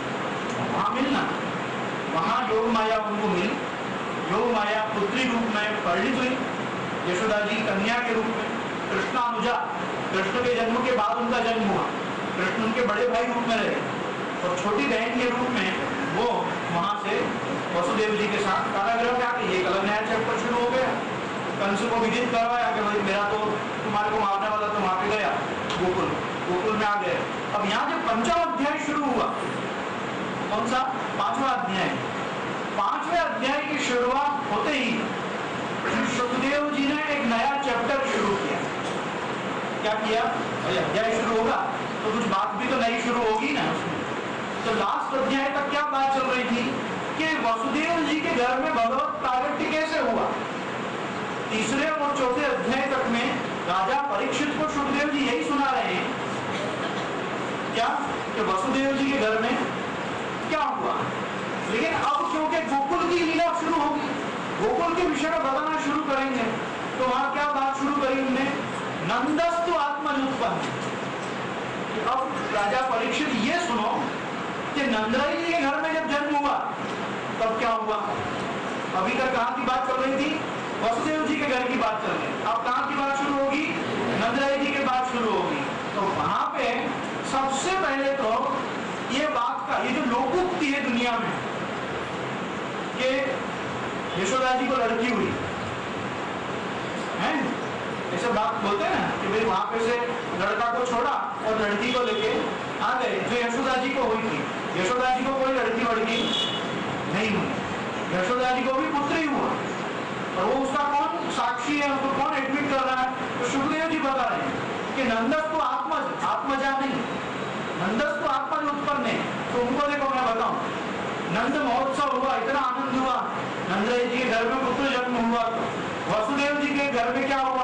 वहां मिलना। वहां योग माया उनको मिली। योग माया पुत्री रूप में परिणित हुई, यशोदा जी कन्या के रूप में। कृष्णानुजा, कृष्ण के जन्म के बाद उनका जन्म हुआ। कृष्ण उनके बड़े भाई रूप में रहे और छोटी बहन के रूप में वो वहां से वसुदेव जी के साथ कारागृह में आके एक अलग नया चैप्टर शुरू हो गया। कंस को विदित करवाया कि भाई मेरा तो तुम्हारे को मारने वाला, तो वहां पे गया गोकुल में आ गए। अब यहाँ जब 5वां अध्याय शुरू हुआ, कौन सा? 5वां अध्याय। 5वें अध्याय की शुरुआत होते ही सुखदेव जी ने एक नया चैप्टर शुरू किया। क्या किया, भाई अध्याय शुरू होगा तो कुछ बात भी तो नई शुरू होगी ना उसमें। तो लास्ट अध्याय तक क्या बात चल रही थी कि वसुदेव जी के घर में भगवत प्रागट्य कैसे हुआ। तीसरे और चौथे अध्याय तक में राजा परीक्षित को सुखदेव जी यही सुना रहे हैं क्या कि वसुदेव जी के घर में क्या हुआ। लेकिन अब क्योंकि गोकुल की लीला शुरू होगी, गोकुल के विषय में बताना शुरू करेंगे, तो वहां क्या बात शुरू करी हमने, नंदस्तु आत्मनुत्पन्न। अब राजा परीक्षित ये सुनो कि नंदराई जी के घर में जब जन्म हुआ तब क्या हुआ। अभी तक कहाँ की बात चल रही थी, वसुदेव जी के घर की बात चल रही, अब कहाँ की बात शुरू होगी, नंदराई जी की बात शुरू होगी। तो वहां पे सबसे पहले तो ये बात का, ये जो लोकोक्ति है दुनिया में कि यशोदा जी को लड़की हुई है, ऐसे बात बोलते हैं ना कि भाई वहां पे से लड़का को छोड़ा और लड़की को लेके आ गए, जो यशोदा जी को हुई थी। यशोदा जी को कोई लड़की वड़की नहीं हुई, यशोदा जी को भी पुत्र ही हुआ। और वो उसका कौन साक्षी है, उसको कौन एडमिट कर रहा है, तो सुखदेव जी बता रहे हैं कि नंदस तो आत्मजा नहीं, नंदस तो आत्मज उत्पन्न है। तो उनको देखो मैं बताऊं, नंद महोत्सव हुआ, इतना आनंद हुआ, नंदराय जी के घर में पुत्र जन्म हुआ। वसुदेव जी के घर में क्या हुआ,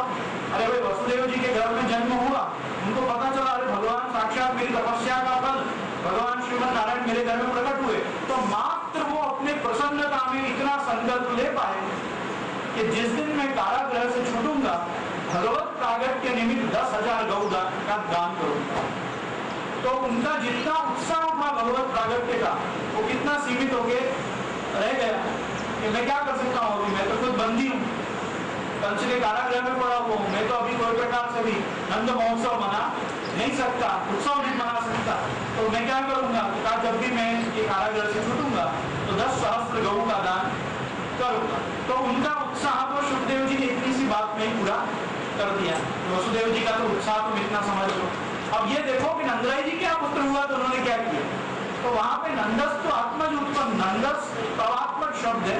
अरे भाई वसुदेव जी के घर में जन्म हुआ, उनको पता चला अरे भगवान साक्षात मेरी तपस्या का फल भगवान श्रीमन नारायण मेरे घर में प्रकट हुए। तो मात्र वो अपने प्रसन्नता में इतना संकल्प ले पाए कि जिस दिन मैं कारागृह से छूटूंगा भगवत प्रागट्य के निमित्त 10,000 गौदान का दान करूंगा। तो उनका जितना उत्साह था भगवत प्रागट्य का वो कितना सीमित होके रह गया कि मैं क्या कर सकता हूँ, मैं तो खुद बंदी हूँ, कंस के कारागृह में पड़ा हुआ हूँ, मैं तो अभी कोई प्रकार से भी नंद महोत्सव मना नहीं सकता, उत्सव नहीं मना सकता। तो मैं क्या करूंगा, तो जब भी मैं ये कारागृह से छूटूंगा तो 10,000 गऊ का दान करूंगा। तो उनका उत्साह तो सुखदेव जी ने इतनी सी बात में पूरा कर दिया। वसुदेव जी का तो उत्साह तुम इतना समझ लो। अब ये देखो कि नंदराय जी क्या पुत्र हुआ तो उन्होंने क्या किया, तो वहां पे नंदस तो आत्मज उत्पन्न, नंदस तवात्मक शब्द है,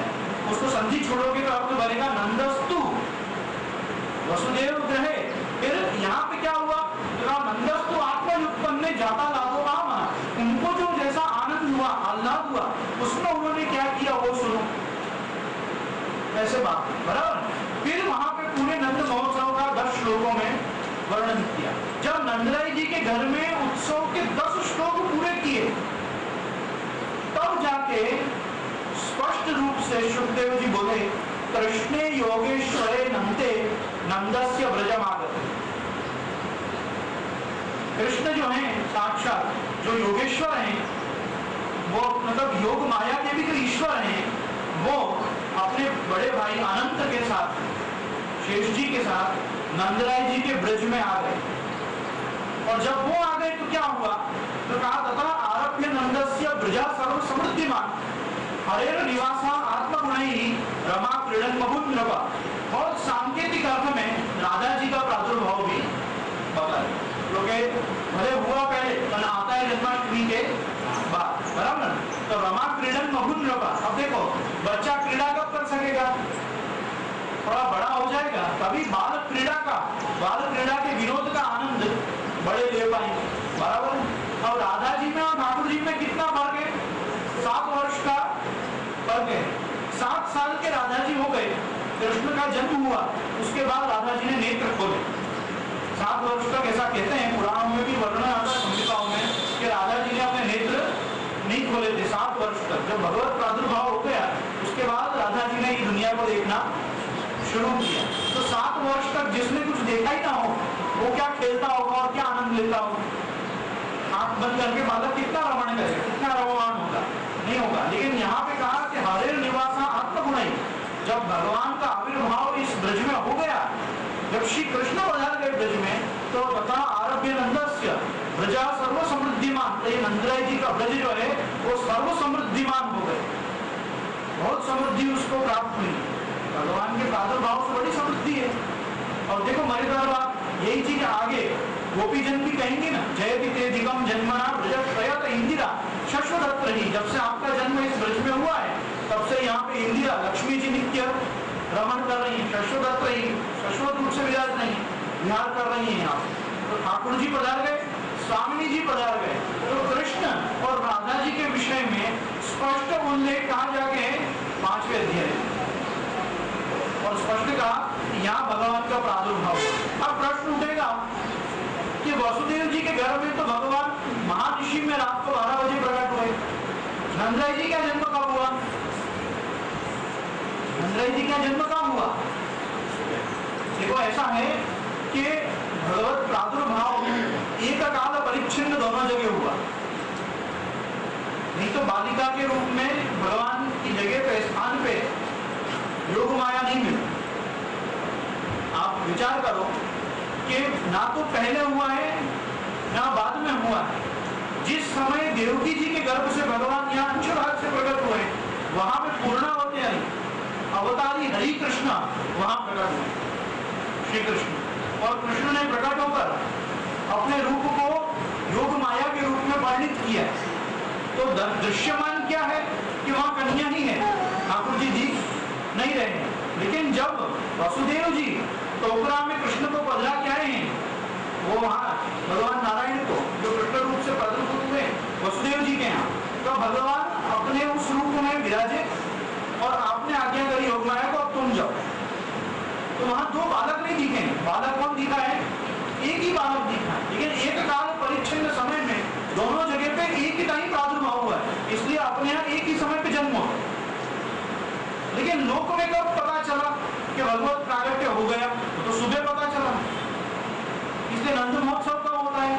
उसको संधि छोड़ोगे तो अर्थ बनेगा नंदस्तु वसुदेव ग्रहे। फिर यहाँ पे क्या हुआ, तो नंदस्तु आत्मज उत्पन्न ने जाता लाभो माना, उनको जो जैसा आनंद हुआ आह्लाद हुआ उसमें उन्होंने क्या किया वो सुनो, ऐसे बात बराबर। फिर वहां पे पूरे नंद महोत्सव का 10 श्लोकों में वर्णन किया। जब नंदराय जी के घर में उत्सव के 10 श्लोक पूरे किए तब जाके स्पष्ट रूप से सुखदेव जी बोले कृष्णे योगेश्वरे नंदे नंदस्य ब्रजमागत। कृष्ण जो है साक्षात जो योगेश्वर हैं, वो मतलब योग माया के भी जो ईश्वर हैं, वो अपने बड़े भाई अनंत के साथ, शेष जी के साथ नंदराय जी के ब्रज में आ गए। और जब वो आ गए तो क्या हुआ, तो कहा तथा आरभ्य नंदस्य ब्रजा सर्व समृद्धिमान हरेर निवासा आत्मगुणैः रमा क्रीडन महुन्द्रवा। बहुत सांकेतिक अर्थ में राधा जी का प्रादुर्भाव भी बताया, क्योंकि भले हुआ पहले पर आता है जन्माष्टमी के बाद, बराबर। तो रमा क्रीडन महुन्द्रवा, अब देखो बच्चा क्रीड़ा कब कर सकेगा, थोड़ा बड़ा हो जाएगा तभी बाल क्रीड़ा के विनोद का आनंद बड़े ले पाएंगे, बराबर। और राधा जी में और ठाकुर जी में कितना फर्क है, 7 वर्ष का फर्क है। 7 साल के राधा जी हो गए, कृष्ण का जन्म हुआ, उसके बाद राधा जी ने नेत्र खोले। 7 वर्ष तक ऐसा कहते हैं, पुराणों में भी वर्णन आता है, संहिताओं में, कि राधा जी ने अपने नेत्र नहीं खोले थे 7 वर्ष तक। जब भगवत प्रादुर्भाव हो गया उसके बाद राधा जी ने ये दुनिया को देखना शुरू किया। तो 7 वर्ष तक जिसने कुछ देखा ही ना हो वो क्या खेलता होगा और क्या आनंद लेता होगा। आंख बंद करके बालक कितना रमण करेगा, कितना रममाण होगा, नहीं होगा। लेकिन यहाँ पे कहा कि हरेर निवासा आत्मगुणैः, जब भगवान का आविर्भाव इस ब्रज में हो गया, जब श्री कृष्ण पधार गए ब्रज में, तो तथा आरभ्य नंदस्य ब्रजा सर्व समृद्धिमान, तो ये नंदराय जी का ब्रज जो है वो सर्व समृद्धिमान हो गए, बहुत समृद्धि उसको प्राप्त हुई। भगवान के प्रादुर्भाव से बड़ी समृद्धि है। और देखो मजेदार बात, यही चीज आगे गोपीजन भी कहेंगे ना, जयति ते दिगम जन्मना ब्रजत्रयत इंदिरा शश्वतत्र ही। जब से आपका जन्म इस ब्रज में हुआ है तब से यहाँ पे इंदिरा लक्ष्मी जी नित्य रमण कर रही है, शश्वतत्र ही, शाश्वत रूप से विराज नहीं, विहार कर रही है यहाँ। तो ठाकुर जी पधार गए, स्वामी जी पधार गए, तो कृष्ण और राधा जी के विषय में स्पष्ट उल्लेख कहा जाके 5वें अध्याय और स्पष्ट कहा यहाँ भगवान का प्रादुर्भाव। अब प्रश्न उठेगा कि वसुदेव जी के घर में तो भगवान महाऋषि में रात को 12 बजे प्रकट हुए, नंदराय जी का जन्म कब हुआ? नंदराय जी का जन्म कब हुआ? देखो ऐसा है कि भगवत प्रादुर्भाव एक काल परिच्छिन्न दोनों जगह हुआ। नहीं तो बालिका के रूप में भगवान की जगह पे स्थान पे योग माया नहीं मिलती। आप विचार करो कि ना तो पहले हुआ है ना बाद में हुआ है। जिस समय देवकी जी के गर्भ से भगवान यहाँ अंशभाग से प्रकट हुए वहां पे पूर्णावती अवतारी हरि कृष्ण वहां प्रकट हुए श्री कृष्ण, और कृष्ण ने प्रकट होकर अपने रूप को योग माया के रूप में वर्णित किया। तो दृश्यमान क्या है कि वहां कन्या ही है, ठाकुर जी नहीं रहे। लेकिन जब वसुदेव जी टोकरा में कृष्ण को पधरा के आए हैं, वो वहां भगवान नारायण को जो कृष्ण रूप से प्रादुर्भूत हुए वसुदेव जी के यहाँ, तो भगवान अपने उस रूप में विराजे और आपने आज्ञा करी योग माया को अब तुम जाओ। तो वहां दो बालक नहीं दिखे। बालक कौन दिखा है? एक ही बालक दिखा है, लेकिन एक काल परिच्छिन्न समय में दोनों जगह पे एक ही टाइम प्रादुर्भाव हुआ है, इसलिए अपने यहाँ एक ही समय पे जन्म हुआ। लेकिन लोक में कब पता चला कि भगवत प्रागट्य हो गया? तो सुबह पता चला। इसलिए नंद महोत्सव कब होता है?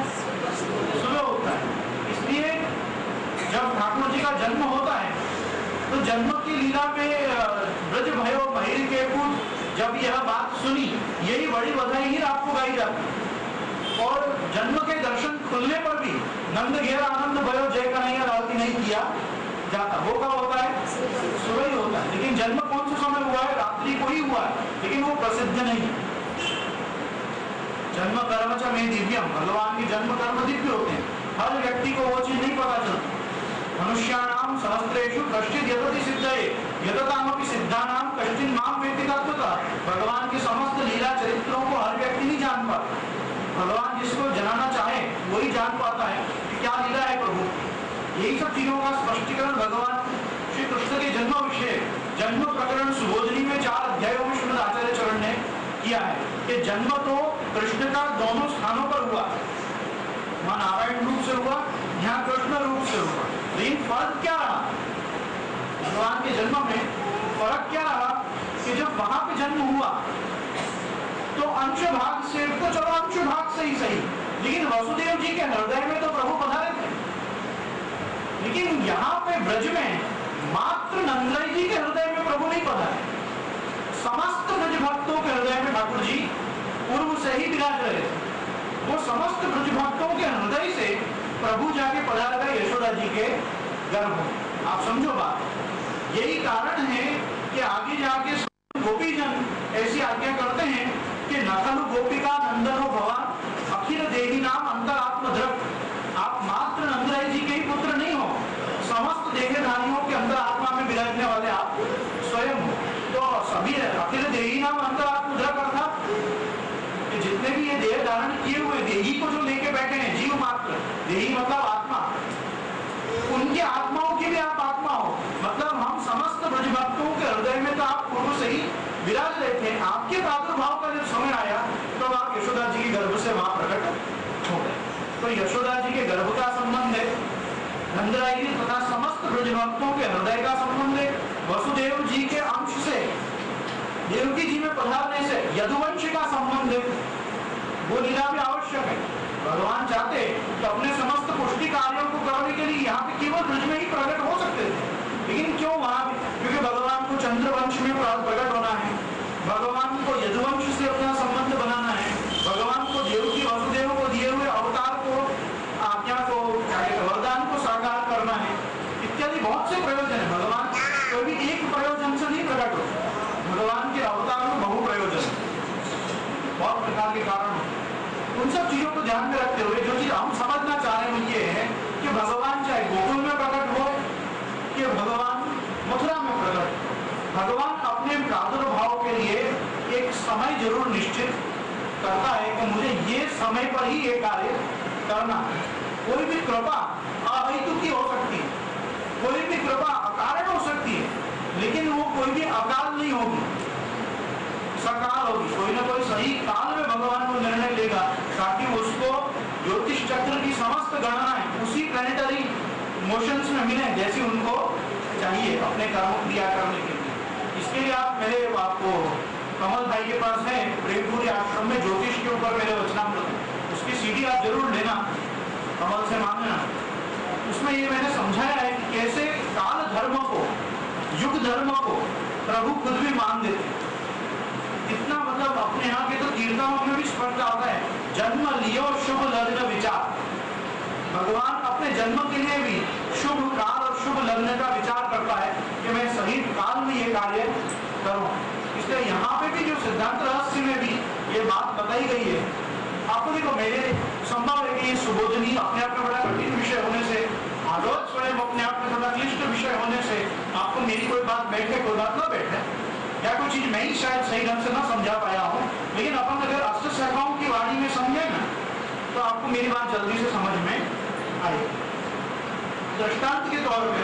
सुबह होता है। इसलिए जब ठाकुर जी का जन्म होता है तो जन्म की लीला में ब्रज भयो महिर के पुत्र जब यह बात सुनी, यही बड़ी बधाई ही आपको गाई जाती। और जन्म के दर्शन खुलने पर भी नंद घेर आनंद भयो जय कन्हैया लालती नहीं किया जाता। वो कब होता है? सुबह ही होता है। लेकिन जन्म कौन से समय हुआ है? रात्रि को ही हुआ है, लेकिन वो प्रसिद्ध नहीं। जन्म कर्म च में दिव्यम, भगवान के जन्म कर्म दिव्य होते हैं। हर व्यक्ति को वो चीज नहीं पता चलती। मनुष्याणाम सहस्रेषु कश्चित् यतति सिद्धये यततामपि सिद्धानाम कश्चित् माम वेत्ति तत्त्वतः। भगवान के समस्त लीला चरित्रों को हर व्यक्ति नहीं जान पाता। भगवान जिसको जानना चाहे वही जान पाता है कि क्या लीला है प्रभु। यही सब चीजों का स्पष्टीकरण भगवान श्री कृष्ण के जन्म विषय जन्म प्रकरण सुबोधनी में 4 अध्यायों में श्रीमद आचार्य चरण ने किया है कि जन्म तो कृष्ण का दोनों स्थानों पर हुआ, वहां नारायण रूप से हुआ, यहाँ कृष्ण रूप से हुआ। लेकिन फर्क क्या रहा? भगवान के जन्म में फर्क क्या रहा कि जब वहां पे जन्म हुआ तो अंश भाग से, तो चलो अंश भाग से ही सही, लेकिन वसुदेव जी के हृदय में तो प्रभु पधारे थे। लेकिन यहाँ पे ब्रज में मात्र नंदराय जी के हृदय में प्रभु नहीं पधारे। समस्त ब्रज भक्तों के हृदय में ठाकुर जी पूर्व से ही विराज रहे थे। वो समस्त ब्रज भक्तों के हृदय से प्रभु जाके पधार गए यशोदा जी के गर्भ में। आप समझो बात। यही कारण है कि आगे जाके गोपीजन ऐसी आज्ञा करते हैं कि नखलु गोपिका नंदनो भवान अखिल देही नाम अंतरात्म द्रव। आप मात्र नंदराय जी के ही पुत्र नहीं हो, समस्त देहधारियों के अंतरात्मा में विराजने वाले आप स्वयं हो। तो सभी अखिल देही नाम अंतरात्म द्रव अर्थात जितने भी ये देह धारण किए हुए देही को जो लेके बैठे हैं, जीव मात्र, देही मतलब आत्मा, उनकी आत्माओं की भी आप आत्मा हो। मतलब हम समस्त ब्रज भक्तों के हृदय में तो आप पूर्व से ही विराज रहे थे। आपके प्रादुर्भाव का जब समय आया तो आप यशोदा जी के गर्भ से वहां प्रकट हो गए। तो यशोदा जी के गर्भ का संबंध है, नंदराय जी तथा समस्त ब्रज भक्तों के हृदय का संबंध है, वसुदेव जी के अंश से देवकी जी में पधारने से यदुवंश का संबंध है। वो लीला भी आवश्यक है। भगवान चाहते तो अपने समस्त पुष्टि कार्यों को करने के लिए यहाँ पे केवल ब्रज में ही प्रकट हो सकते थे, लेकिन क्यों वहां भी? क्योंकि भगवान को चंद्रवंश में प्रकट होना है, भगवान को यदुवंश से अपना संबंध बनाना है, भगवान को देवकी वसुदेव को दिए हुए अवतार को, आज्ञा को, वरदान को साकार करना है, इत्यादि बहुत से प्रयोजन है। भगवान कोई भी एक प्रयोजन से नहीं प्रकट हो। भगवान के अवतार में बहु प्रयोजन, बहुत प्रकार के कारण। उन सब चीजों को ध्यान में रखते हुए जो चीज हम समझना चाह रहे हैं वो ये है कि भगवान चाहे गोकुल में प्रकट हो कि भगवान मथुरा में प्रकट, भगवान अपने प्रादुर्भाव के लिए एक समय जरूर निश्चित करता है कि देखो मुझे ये समय पर ही ये कार्य करना है। कोई भी कृपा अहेतुकी हो सकती है, कोई भी कृपा अकारण हो सकती है, लेकिन वो कोई भी अकाल नहीं होगी, सकाल होगी। कोई ना कोई सही काल में भगवान को निर्णय लेगा ताकि उसको ज्योतिष चक्र की समस्त गणनाएं उसी प्लैनेटरी मोशंस में मिले जैसी उनको चाहिए अपने कर्म क्रिया करने के लिए। इसके लिए आप मेरे आपको कमल भाई के पास है प्रेमपुरी आश्रम में ज्योतिष के ऊपर मेरे वचनामृत, उसकी सीडी आप जरूर लेना, कमल से मांगना। उसमें ये मैंने समझाया है कि कैसे काल धर्म को, युग धर्म को प्रभु खुद भी मान देते। इतना मतलब अपने यहाँ के तो कीर्तनों में भी स्पष्ट आता है, जन्म लियो शुभ लग्न विचार। भगवान अपने जन्म के लिए भी शुभ काल और शुभ लग्न का विचार करता है कि मैं सही काल में ये कार्य करूं। इसलिए यहाँ पे भी जो सिद्धांत रहस्य में भी ये बात बताई गई है। आपको देखो मेरे संभव है कि ये सुबोधनी अपने आप में बड़ा कठिन विषय होने से, आलोच स्वयं अपने आप में थोड़ा क्लिष्ट विषय होने से आपको मेरी कोई बात बैठे कोई बात ना बैठे, या कोई चीज मैं ही शायद सही ढंग से ना समझा पाया हूँ, लेकिन अपन अगर अष्ट शाखाओं की वाणी में समझे ना तो आपको मेरी बात जल्दी से समझ में आएगी। दृष्टांत के तौर पे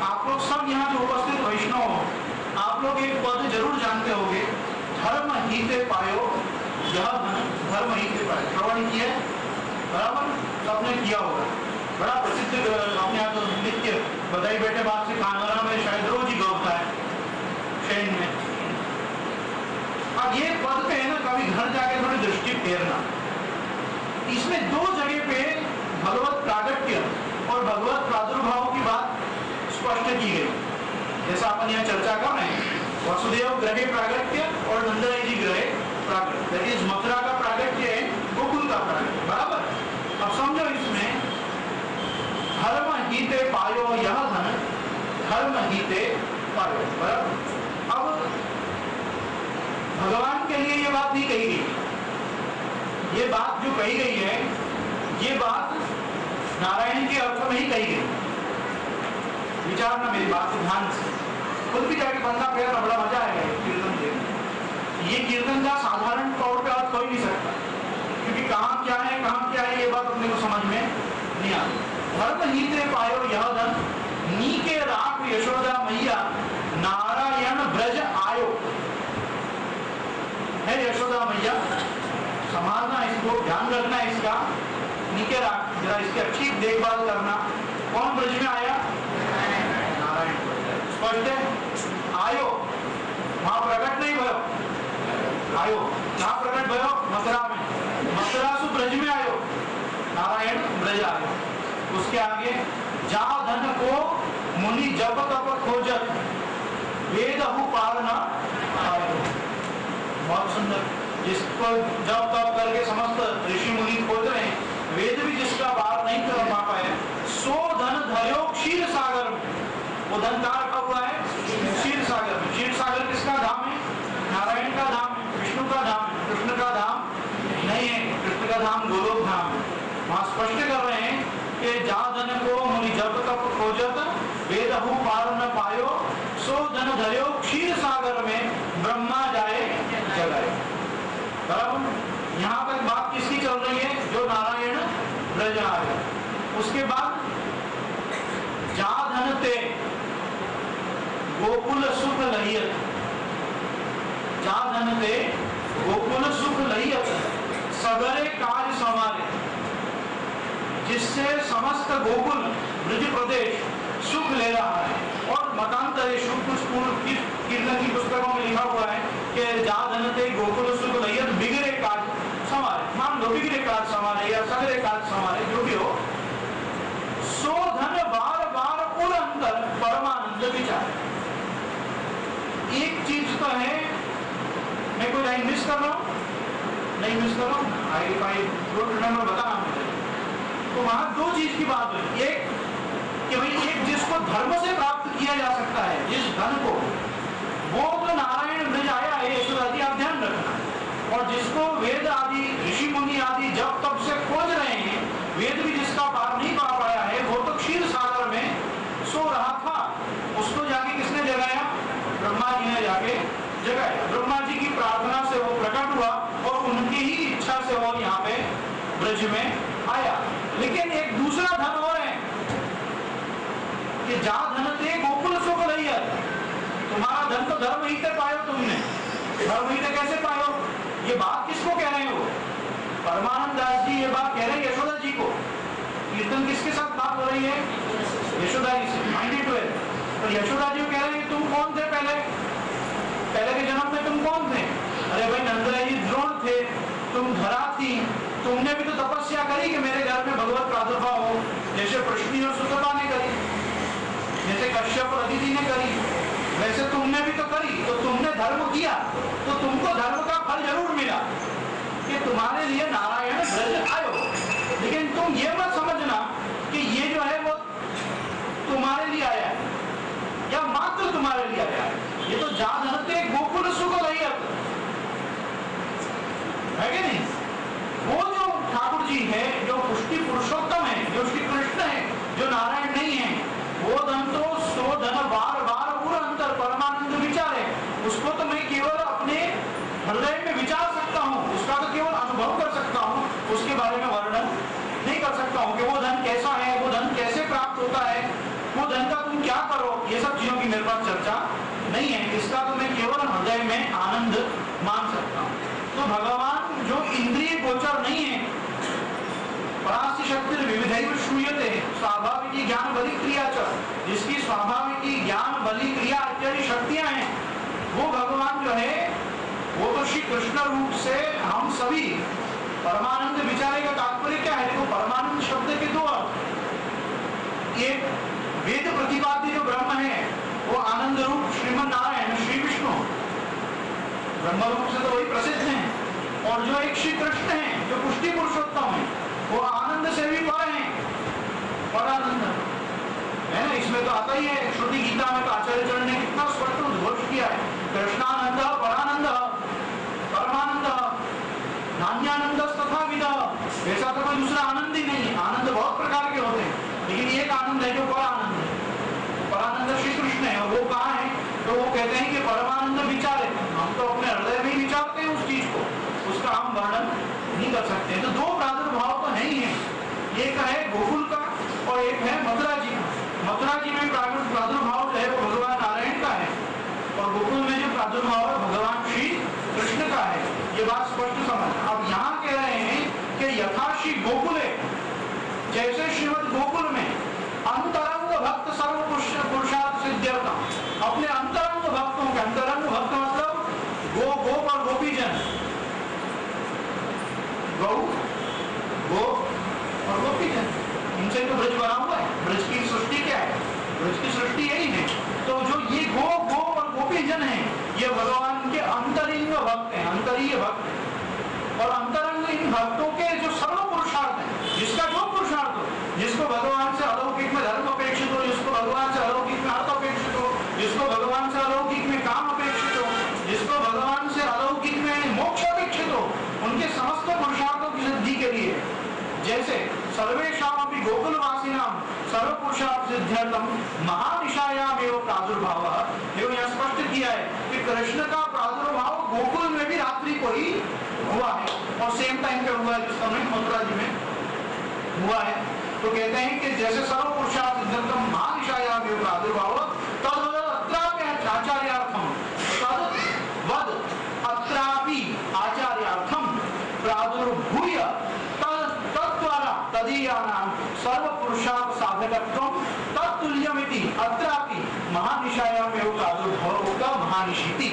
आप लोग सब यहाँ जो उपस्थित वैष्णव हो, आप लोग एक पद जरूर जानते होंगे, धर्म हीते पायो यह धर्म हीते पायो। श्रवण किया बराबर, सबने किया होगा, बड़ा प्रसिद्ध अपने यहाँ तो नित्य बधाई बेटे बात से कानरा में शायद रोज ही गौता है शैन में। अब ये पद पे है ना, कभी घर जाके थोड़ी दृष्टि फेरना। इसमें दो जगह पे भगवत प्रागट्य और भगवत प्रादुर्भाव की बात स्पष्ट की गई। जैसा अपन यहाँ चर्चा कर रहे हैं, वसुदेव ग्रहे प्रागट्य और नंदराय जी ग्रहे प्रागट्य, दैट इज मथुरा का प्रागट्य है, गोकुल का प्रागट्य, बराबर। अब समझो इसमें धर्म हीते पायो यह धन, धर्म हीते पायो, बराबर। अब भगवान के लिए ये बात नहीं कही गई, ये बात जो कही गई है ये बात नारायण के अर्थ में ही कही गई। विचारना मेरी बात को ध्यान से, खुद भी जाके बंदा फेरना, बड़ा मजा आएगा कीर्तन देखने। ये कीर्तन का साधारण तौर पे अर्थ हो ही नहीं सकता, क्योंकि कहाँ क्या है ये बात अपने को समझ में नहीं आती। धर्म हीते पायो यह धन, नीके राख यशोदा मैया नारायण ब्रज आयो। है यशोदा मैया, संभालना इसको, ध्यान रखना इसका, नीके राख, जरा इसकी अच्छी देखभाल करना। कौन ब्रज में आया? नारायण। स्पष्ट है, आयो, वहां प्रकट नहीं भयो, आयो कहाँ प्रकट भयो? मथुरा में, मथुरा सु ब्रज में आयो, नारायण ब्रज आयो। उसके आगे जा धन को मुनि जप तप खोजत, वेद हु पार न आयो। बहुत सुंदर, जिसको जप तप करके समस्त ऋषि मुनि खोज रहे हैं, वेद भी जिसका पार नहीं कर पा पाए, सो धन धर्यो क्षीर सागर में। वो धन कहाँ रखा हुआ है? क्षीर सागर में। क्षीर सागर किसका धाम है? नारायण का धाम है, विष्णु का धाम है, कृष्ण का धाम नहीं है। कृष्ण का धाम गोलोक धाम है। वहां स्पष्ट कर रहे हैं कि जा धन को मुनि जप तप खोजत, वेद हु पार न पायो, सो धन धर्यो क्षीर सागर में, ब्रह्मा जाए जगाए। बराबर। यहाँ तक बात किसकी चल रही है? जो नारायण ब्रज आए। उसके बाद जा धन ते गोकुल सुख लहियत, जा धन ते गोकुल सुख लहियत, सगरे कार्य संवारे। जिससे समस्त गोकुल ब्रज प्रदेश सुख ले रहा है। और मतांतरेषु कुछ कीर्तन की पुस्तकों में लिखा हुआ है कि जा धनते गोकुल सुख लहियत, बिगड़े काज संवारे। मान लो बिगड़े काज संवारे या सगरे काज संवारे, जो भी हो, सो धन बार बार उर अंतर परमानंद विचार। एक चीज तो है, मैं कोई लाइन मिस कर रहा हूं? नहीं मिस कर रहा हूं, आई डोंट रिमेंबर, बताना मुझे। तो वहां दो चीज की बात हुई, एक कि भाई एक जिसको धर्म से प्राप्त किया जा सकता है, जिस धन को, वो तो नारायण ब्रज आया है, यशोदा, आप ध्यान रखना। और जिसको वेद आदि ऋषि मुनि आदि जब तब से खोज रहे हैं, वेद भी जिसका पार नहीं पा पाया है, वो तो क्षीर सागर में सो रहा था। उसको जाके किसने जगाया? ब्रह्मा जी ने जाके जगाया। ब्रह्मा जी की प्रार्थना से वो प्रकट हुआ और उनकी ही इच्छा से वो ब्रज में आया। लेकिन एक दूसरा धन और है कि जा धन थे गोकुल सुख लैया, तुम्हारा धन तो धर्म ही से पायो, तुमने धर्म ही से कैसे पायो? ये बात किसको कह रहे हो? परमानंद दास जी ये बात कह रहे हैं यशोदा जी को। कीर्तन किसके साथ बात हो रही है? यशोदा जी से। 92 तो यशोदा जी कह रहे हैं तुम कौन थे पहले के जन्म में तुम कौन थे? अरे भाई नंद जी द्रोण थे, तुम धरा थी, तुमने भी तो तपस्या करी कि मेरे घर में भगवत प्रादुर्भाव हो, जैसे पृष्टि और सुतपा ने करी, जैसे कश्यप और अदिति ने करी, वैसे तुमने भी तो करी। तो तुमने धर्म किया तो तुमको धर्म का फल जरूर मिला कि तुम्हारे लिए नारायण ब्रज आयो। लेकिन तुम ये मत समझना कि ये जो है वो तुम्हारे लिए आया है या मात्र तुम्हारे लिए आया है। ये तो जा धनते गोकुल सुख लैया है कि नहीं? वो जो ठाकुर जी है, जो पुष्टि पुरुषोत्तम है, जो श्री कृष्ण है, जो नारायण नहीं है, वो धन तो सो धन बार बार पूरा अंतर परमानंद विचार है। उसको तो मैं केवल अपने हृदय में विचार सकता हूँ, उसका तो केवल अनुभव कर सकता हूँ, उसके बारे में वर्णन नहीं कर सकता हूँ कि वो धन कैसा है, वो धन कैसे प्राप्त होता है, वो धन का तुम क्या करो, ये सब चीजों की मेरे पास चर्चा नहीं है। इसका तो मैं केवल हृदय में आनंद मान सकता हूँ। तो भगवान जो इंद्रिय गोचर नहीं है, परास्ति शक्ति विविधैव श्रूयते, स्वाभाविक ज्ञान बलि क्रिया च, जिसकी स्वाभाविक ज्ञान बलि क्रिया इत्यादि शक्तियां हैं, वो भगवान जो है वो तो श्री कृष्ण रूप से हम सभी परमानंद विचारे का तात्पर्य क्या है? देखो परमानंद शब्द के दो अर्थ, एक वेद प्रतिपाद्य जो ब्रह्म है वो आनंद रूप श्रीमन नारायण श्री विष्णु ब्रह्म रूप से तो वही प्रसिद्ध हैं, और जो एक श्री कृष्ण है जो पुष्टि पुरुषोत्तम है वो आनंद से भी पर है, पर आनंद है ना। इसमें तो आता ही है, श्रुति गीता में तो आचार्य चरण ने कितना स्पष्ट उद्घोष किया है, कृष्णानंद परानंद परमानंद नान्यानंद तथा विदा। ऐसा तो कोई दूसरा आनंद ही नहीं। आनंद बहुत प्रकार के होते हैं, लेकिन एक आनंद है जो परानंद है। परानंद श्री कृष्ण है, और वो कहाँ है? तो वो कहते हैं कि परमानंद विचारे, हम तो अपने हृदय में ही विचारते हैं उस चीज को, उसका हम वर्णन नहीं कर सकते। तो दो प्रादुर्भाव तो नहीं है, एक है गोकुल का और एक है मथुरा जी का। मथुरा जी में प्रादुर्भाव जो है वो भगवान नारायण का है, और गोकुल में जो प्रादुर्भाव है भगवान श्री कृष्ण का है। ये बात स्पष्ट समझ। अब यहाँ कह रहे हैं कि यथा श्री गोकुले, जैसे श्रीमद गोकुल में अंतरंग भक्त सर्व पुरुषार्थ सिद्ध्यर्थम, अपने अंतरंग भक्तों के, अंतरंग भक्त मतलब गोप और गोपीजन, गौ और गोपीजन, इनसे तो ब्रज बना हुआ है। ब्रज की सृष्टि क्या है? ब्रज की सृष्टि यही है। तो जो ये गो और गोपीजन है, ये भगवान के अंतरिंग भक्त हैं, अंतरीय भक्त। और अंतरंग इन भक्तों के जो सर्व पुरुषार्थ है, जिसका जो पुरुषार्थ हो, जिसको भगवान से अलौकिक में धर्म अपेक्षित हो, जिसको भगवान से अलौकिक में अर्थ अपेक्षित हो, जिसको भगवान से अलौकिक में काम अपेक्षित हो, जिसको भगवान से अलौकिक में मोक्ष अपेक्षित हो, उनके समस्त पुरुषार्थों की सिद्धि के लिए जैसे सर्वेषाम अपि गोकुलवासिनाम सर्व पुरुषार्थ सिद्ध्यर्थम महानिशायाम एवं प्रादुर्भाव। यहाँ स्पष्ट किया है कि कृष्ण का प्रादुर्भाव गोकुल में भी रात्रि को ही हुआ है, और सेम टाइम पे हुआ है जिस समय मथुरा जी में हुआ है। तो कहते हैं कि जैसे सर्व पुरुषार्थ सिद्ध्यर्थम महानिशायाम एवं प्रादुर्भाव तद्वद अत्रापि आचार्यार्थम, तद्वद अत्रापि आचार्यार्थम प्रादुर्भूय तद्वारा तदीयानां सर्व पुरुषार्थ साधकत्वं तत्तुल्यमिति अत्रापि महानिशायाम एवं प्रादुर्भाव का महानिशीति।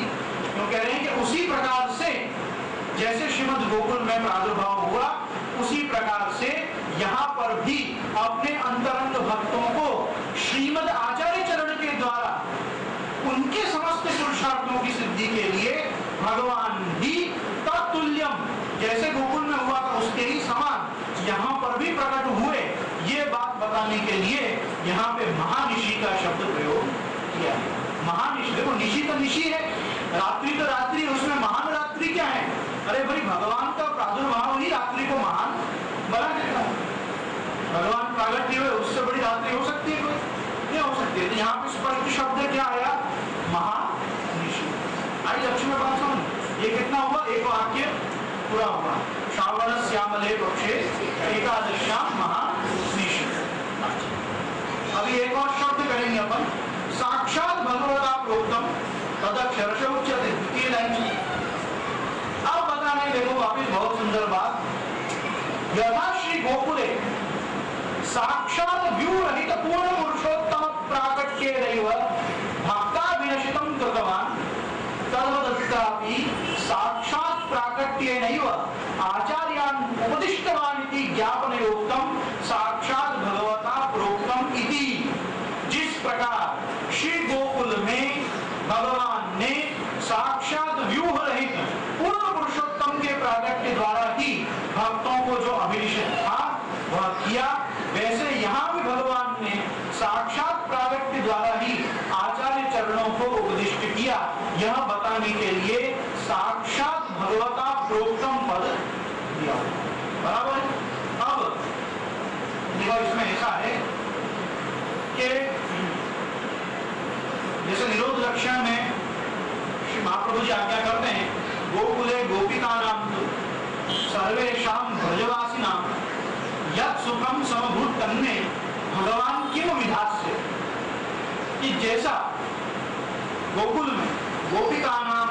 क्यों कह रहे हैं कि उसी प्रकार से जैसे श्रीमद गोकुल में प्रादुर्भाव हुआ, उसी प्रकार से यहाँ पर भी अपने अंतरंग भक्तों को श्रीमद आचार्य चरण के द्वारा उनके समस्त पुरुषार्थों की सिद्धि के लिए भगवान भी तत्तुल्यम, जैसे गोकुल में हुआ था उसके ही समान यहाँ पर भी प्रकट हुए। ये बात बताने के लिए यहाँ पे महानिशी का शब्द प्रयोग किया है। महानिशी, देखो निशी तो निशी है, रात्रि तो रात्रि, उसमें महान रात्रि क्या है? अरे भाई भगवान का प्रादुर्भाव ही रात्रि को महान बना देता है। भगवान प्रागट्य हुए, उससे बड़ी रात्रि हो सकती है? नहीं हो सकती है। तो यहाँ पे स्पष्ट शब्द क्या आया? महानिशी। आई लक्ष्मी में बात समझ, ये कितना हुआ? एक वाक्य पूरा हुआ। श्रावण श्यामले पक्षे एकादश्याम महानिशि। अभी एक और शब्द करेंगे अपन, साक्षात भगवता प्रोक्तम तदक्षरश उच्यते, द्वितीय लाइन से। अब बताने देखो वापिस बहुत सुंदर बात, यथा श्री गोकुले साक्षात व्यू रहित पूर्ण पुरुषोत्तम प्राकट्येनैव भक्ताभिलषितं कृतवान्, तद्वदत्रापि साक्षात प्राकट्येनैव आचार्यान् उपदिष्टवान् इति ज्ञापनयोक्तं साक्षात भगवता प्रोक्तम इति। जिस प्रकार श्री गोकुल में भगवान ने साक्षात व्यूह रहित पूर्ण पुरुषोत्तम के प्राकट्य द्वारा ही भक्तों को जो अभिलषित था वह किया, वैसे यहाँ भी भगवान ने साक्षात प्राकट्य द्वारा ही आचार्य चरणों को उपदिष्ट किया। यह बताने के लिए साक्षात भगवता प्रोक्तम पद दिया। बराबर। अब देखो इसमें ऐसा है कि जैसे निरोध लक्षण में श्री महाप्रभु जी आज्ञा करते हैं, गोकुले गोपिकानां सर्वेषां ब्रजवासिनां यत् सुखम समभूत तन्मे भगवान किम विधास्य, कि जैसा गोकुल में गोपिकानां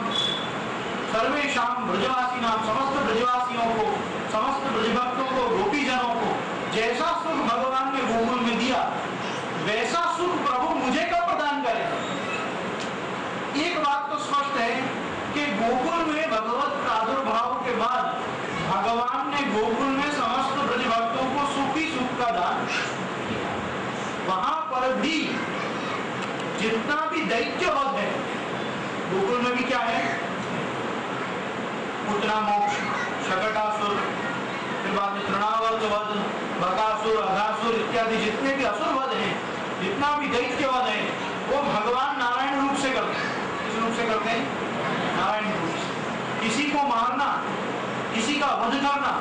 सर्वेषां ब्रजवासिनां समस्त ब्रजवासियों को, समस्त ब्रजभक्तों को, गोपीजनों को जैसा सुख भगवान ने गोकुल में दिया, वैसा सुख प्रभु मुझे कब प्रदान करेगा। एक बात तो स्पष्ट है कि गोकुल में भगवत प्रादुर्भाव के बाद भगवान ने गोकुल में समस्त ब्रजभक्तों को सुख ही सुख का दान, वहां पर भी जितना भी दैत्यवध है गोकुल में भी क्या है, पुतना मोक्ष, शकटासुर, फिर बाद में तृणावर्त वध, बकासुर, अघासुर इत्यादि जितने भी असुर वध हैं, जितना भी दैत्यवध है वो भगवान नारायण रूप से करते हैं। किस रूप से करते हैं? नारायण रूप से। किसी को मारना, किसी का वध करना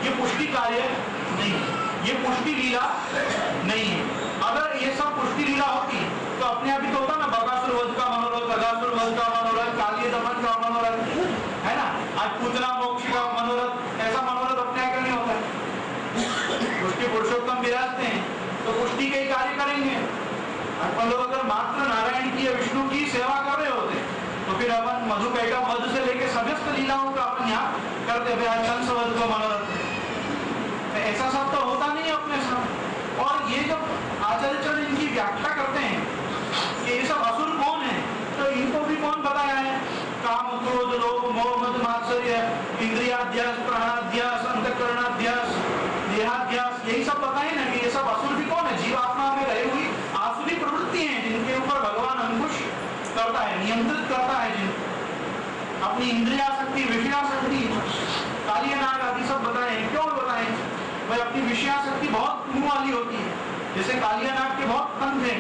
ये पुष्टि कार्य नहीं है, ये पुष्टि लीला नहीं है। अगर ये सब पुष्टि लीला होती तो अपने आप ही तो होता ना, बकासुर वध का मनोरथ, अघासुर वध का मनोरथ, कालिय दमन का मनोरथ, है ना, आज पूतना मोक्ष का मनोरथ, ऐसा मनोरथ अपने आगे नहीं होता है। पुष्टि पुरुषोत्तम विराजते हैं तो पुष्टि के ही कार्य करेंगे। अपन लोग अगर मात्र नारायण की या विष्णु की सेवा कर रहे होते तो फिर अपन मधुकैटभ वध से लेकर समस्त लीलाओं का अपन यहाँ करते, कंस वध को मनोरथ, ऐसा सब तो होता नहीं है अपने साथ। और ये जब आचार्य चरण इनकी व्याख्या करते हैं कि ये सब असुर कौन है, तो इनको भी कौन बताया है, काम क्रोध लोभ मोह मद मात्सर्य इंद्रियाध्यास प्राणाध्यास अंतःकरणाध्यास देहाध्यास, यही सब बताए ना कि ये सब असुर भी कौन है, जीवात्मा में रही हुई आसुरी प्रवृत्ति है जिनके ऊपर भगवान अंकुश करता है, नियंत्रित करता है, जिन अपनी इंद्रियाशक्ति विषयाशक्ति कालिय नाग आदि सब बताए। क्यों बताए भाई? अपनी विषयाशक्ति बहुत मुंह वाली होती है, जैसे कालिय नाग के बहुत पंथ है,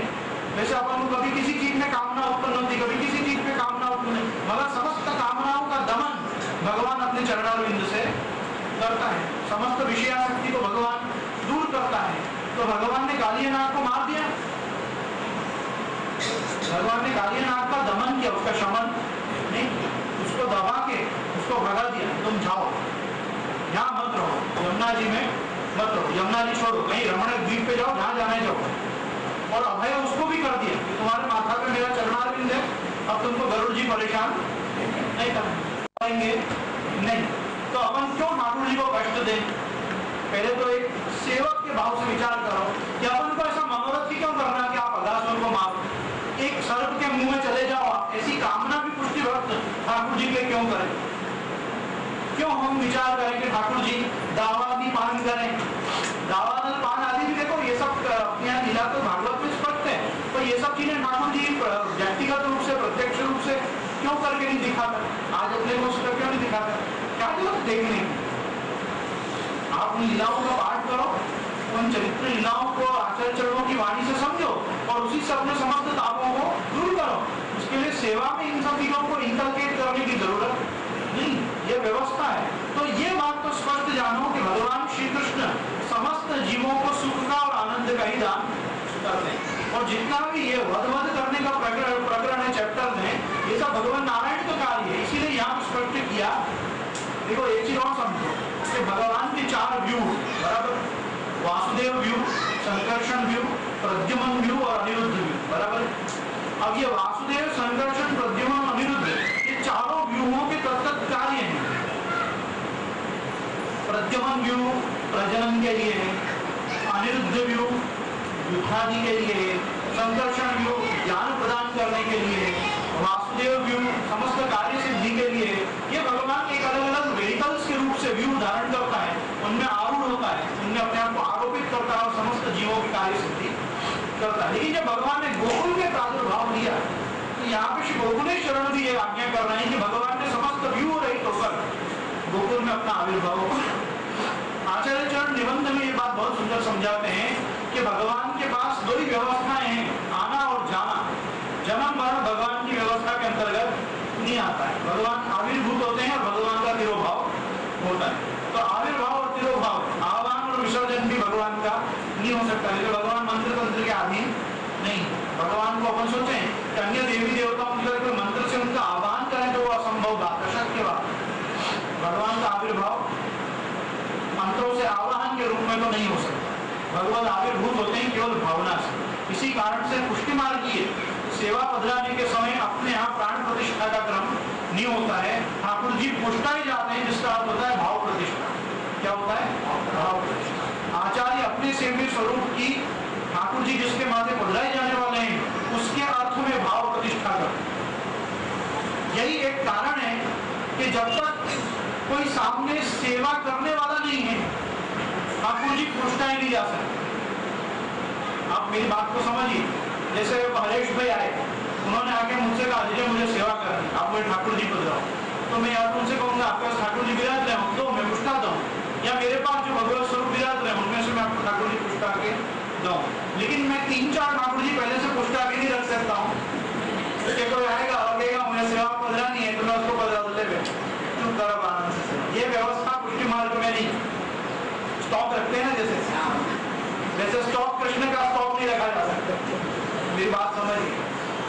वैसे अपन को कभी किसी चीज में कामना उत्पन्न होती, कभी किसी चीज में कामना उत्पन्न नहीं, मगर समस्त कामनाओं का दमन भगवान अपने चरणारविंद से करता है, समस्त विषयाशक्ति को भगवान दूर करता है। तो भगवान ने कालिय नाग को मार दिया, भगवान ने कालिय नाग का दमन किया, उसका शमन नहीं किया, उसको दबा के उसको भगा दिया, तुम जाओ यहाँ मत रहो, यमुना जी में मत रहो, यमुना जी छोड़ो, कहीं रमण द्वीप पे जाओ, जहाँ जाने जाओ। और अभय उसको भी कर दिया कि तुम्हारे माथा पे मेरा चरणारविंद है, अब तुमको गरुड़ जी परेशान नहीं करेंगे नहीं। तो अपन क्यों ठाकुर जी को कष्ट दें? पहले तो एक सेवक के भाव से विचार करो कि अपन को ऐसा मनोरथ ही क्यों करना कि आप अघासुर को मारो, एक सर्प के मुंह में चले जाओ, ऐसी कामना भी पुष्टि भक्त ठाकुर जी के क्यों करें? क्यों हम विचार करें कि ठाकुर जी दावादी पान करें, दावादल पान आदि भी देखो ये सब अपने यहाँ लीला तो भागवत में स्पष्ट है, तो ये सब चीजें ठाकुर जी व्यक्तिगत रूप से प्रत्यक्ष रूप से क्यों करके नहीं दिखाते? आज अपने को उसका क्यों नहीं दिखाते? क्या जरूरत देखने? आप उन लीलाओं का पाठ करो, उन चरित्र लीलाओं को आचार्य चरणों की वाणी से समझो और उसी से अपने समस्त तापों को दूर करो। उसके लिए सेवा में इन सब चीजों को इंकलकेट करने की जरूरत नहीं, ये व्यवस्था है। तो ये बात तो स्पष्ट जानो कि भगवान श्री कृष्ण समस्त जीवों को सुख का और आनंद का ही दान करते हैं। और जितना भी ये वध करने का प्रकरण है चैप्टर में, ये सब भगवान नारायण का कार्य है, इसीलिए यहाँ स्पष्ट किया। देखो एक चीज और कि भगवान के 4 व्यू, बराबर, वासुदेव व्यू, संकर्षण व्यू, प्रद्युम्न व्यू और अनिरुद्ध व्यू, बराबर। अब ये वासुदेव, संकर्षण, प्रद्युम्न, अनिरुद्ध, ये चारों व्यूहों के तत्त कार्य हैं। प्रद्युम्न व्यू प्रजनन के लिए है, अनिरुद्ध व्यू युद्धादि के लिए है, संकर्षण व्यू ज्ञान प्रदान करने के लिए है, वासुदेव व्यू समस्त कार्य सिद्धि के लिए है। ये भगवान एक अलग अलग वेहिकल्स के रूप से व्यू धारण करता है, उनमें आरूढ़ होता है, उनमें अपने आप को आरोपित करता है और समस्त जीवों की कार्य सिद्धि करता है। लेकिन जब भगवान ने गोकुल में प्रादुर्भाव लिया तो यहाँ पे श्री गोकुलेश्वरण भी ये आज्ञा कर रहे हैं कि भगवान ने समस्त व्यू रहित होकर गोकुल में अपना आविर्भाव किया। आचार्य चरण निबंध में ये बात बहुत सुंदर समझाते हैं कि भगवान के पास दो ही व्यवस्थाएं हैं, आना और जाना। जन्म मरण भगवान की व्यवस्था के अंतर्गत नहीं आता है। भगवान आविर्भूत होते हैं और भगवान का तिरोभाव होता है। तो आविर्भाव और तिरोभाव, आह्वान और विसर्जन भी भगवान का नहीं हो सकता, लेकिन भगवान मंत्र तंत्र के अधीन नहीं। भगवान को अपन सोचें कि अन्य देवी देवताओं की कोई मंत्र से उनका आह्वान करें तो वो असंभव बात, अशक्य बात। भगवान का आविर्भाव मंत्रों से आवाहन के रूप में तो नहीं हो सकता। भगवान आविर्भूत होते हैं केवल भावना से। इसी कारण से पुष्टि मार्गीय सेवा पधराने के समय अपने यहाँ प्राण प्रतिष्ठा का क्रम नहीं होता है। ठाकुर जी पुष्टा ही जाते हैं, जिसका अर्थ होता है भाव प्रतिष्ठा। क्या होता है? भाव प्रतिष्ठा। आचार्य अपने सेव्य स्वरूप की ठाकुर जी जिसके माथे पधराए जाने वाले हैं उसके अर्थ में भाव प्रतिष्ठा करते। यही एक कारण है कि जब तक कोई सामने सेवा करने वाला नहीं है ठाकुर जी पुष्टाएं नहीं जा सकते। आप मेरी बात को समझिए। जैसे हरेश भाई आए, उन्होंने आके मुझसे कहा जी मुझे सेवा करनी, आप मुझे ठाकुर जी पधराओ, तो मैं या तो उनसे कहूंगा आपके पास ठाकुर जी विराज रहे हो तो मैं पुष्टा दूं, या मेरे पास जो भगवत स्वरूप विराज रहे उनमें से मैं आपको ठाकुर जी पुष्टा के दूं। लेकिन मैं 3-4 ठाकुर जी पहले से पुष्टा के नहीं रख सकता हूँ। कि कोई आएगा और कहेगा मुझे सेवा पधरानी है तो मैं उसको पधरा दे, चुप करो आनंद से। ये व्यवस्था पुष्टि मार्ग में नहीं। स्टॉक रखते हैं ना, जैसे स्टॉक कृष्ण का स्टॉक नहीं रखा जा सकता। मेरी बात समझिए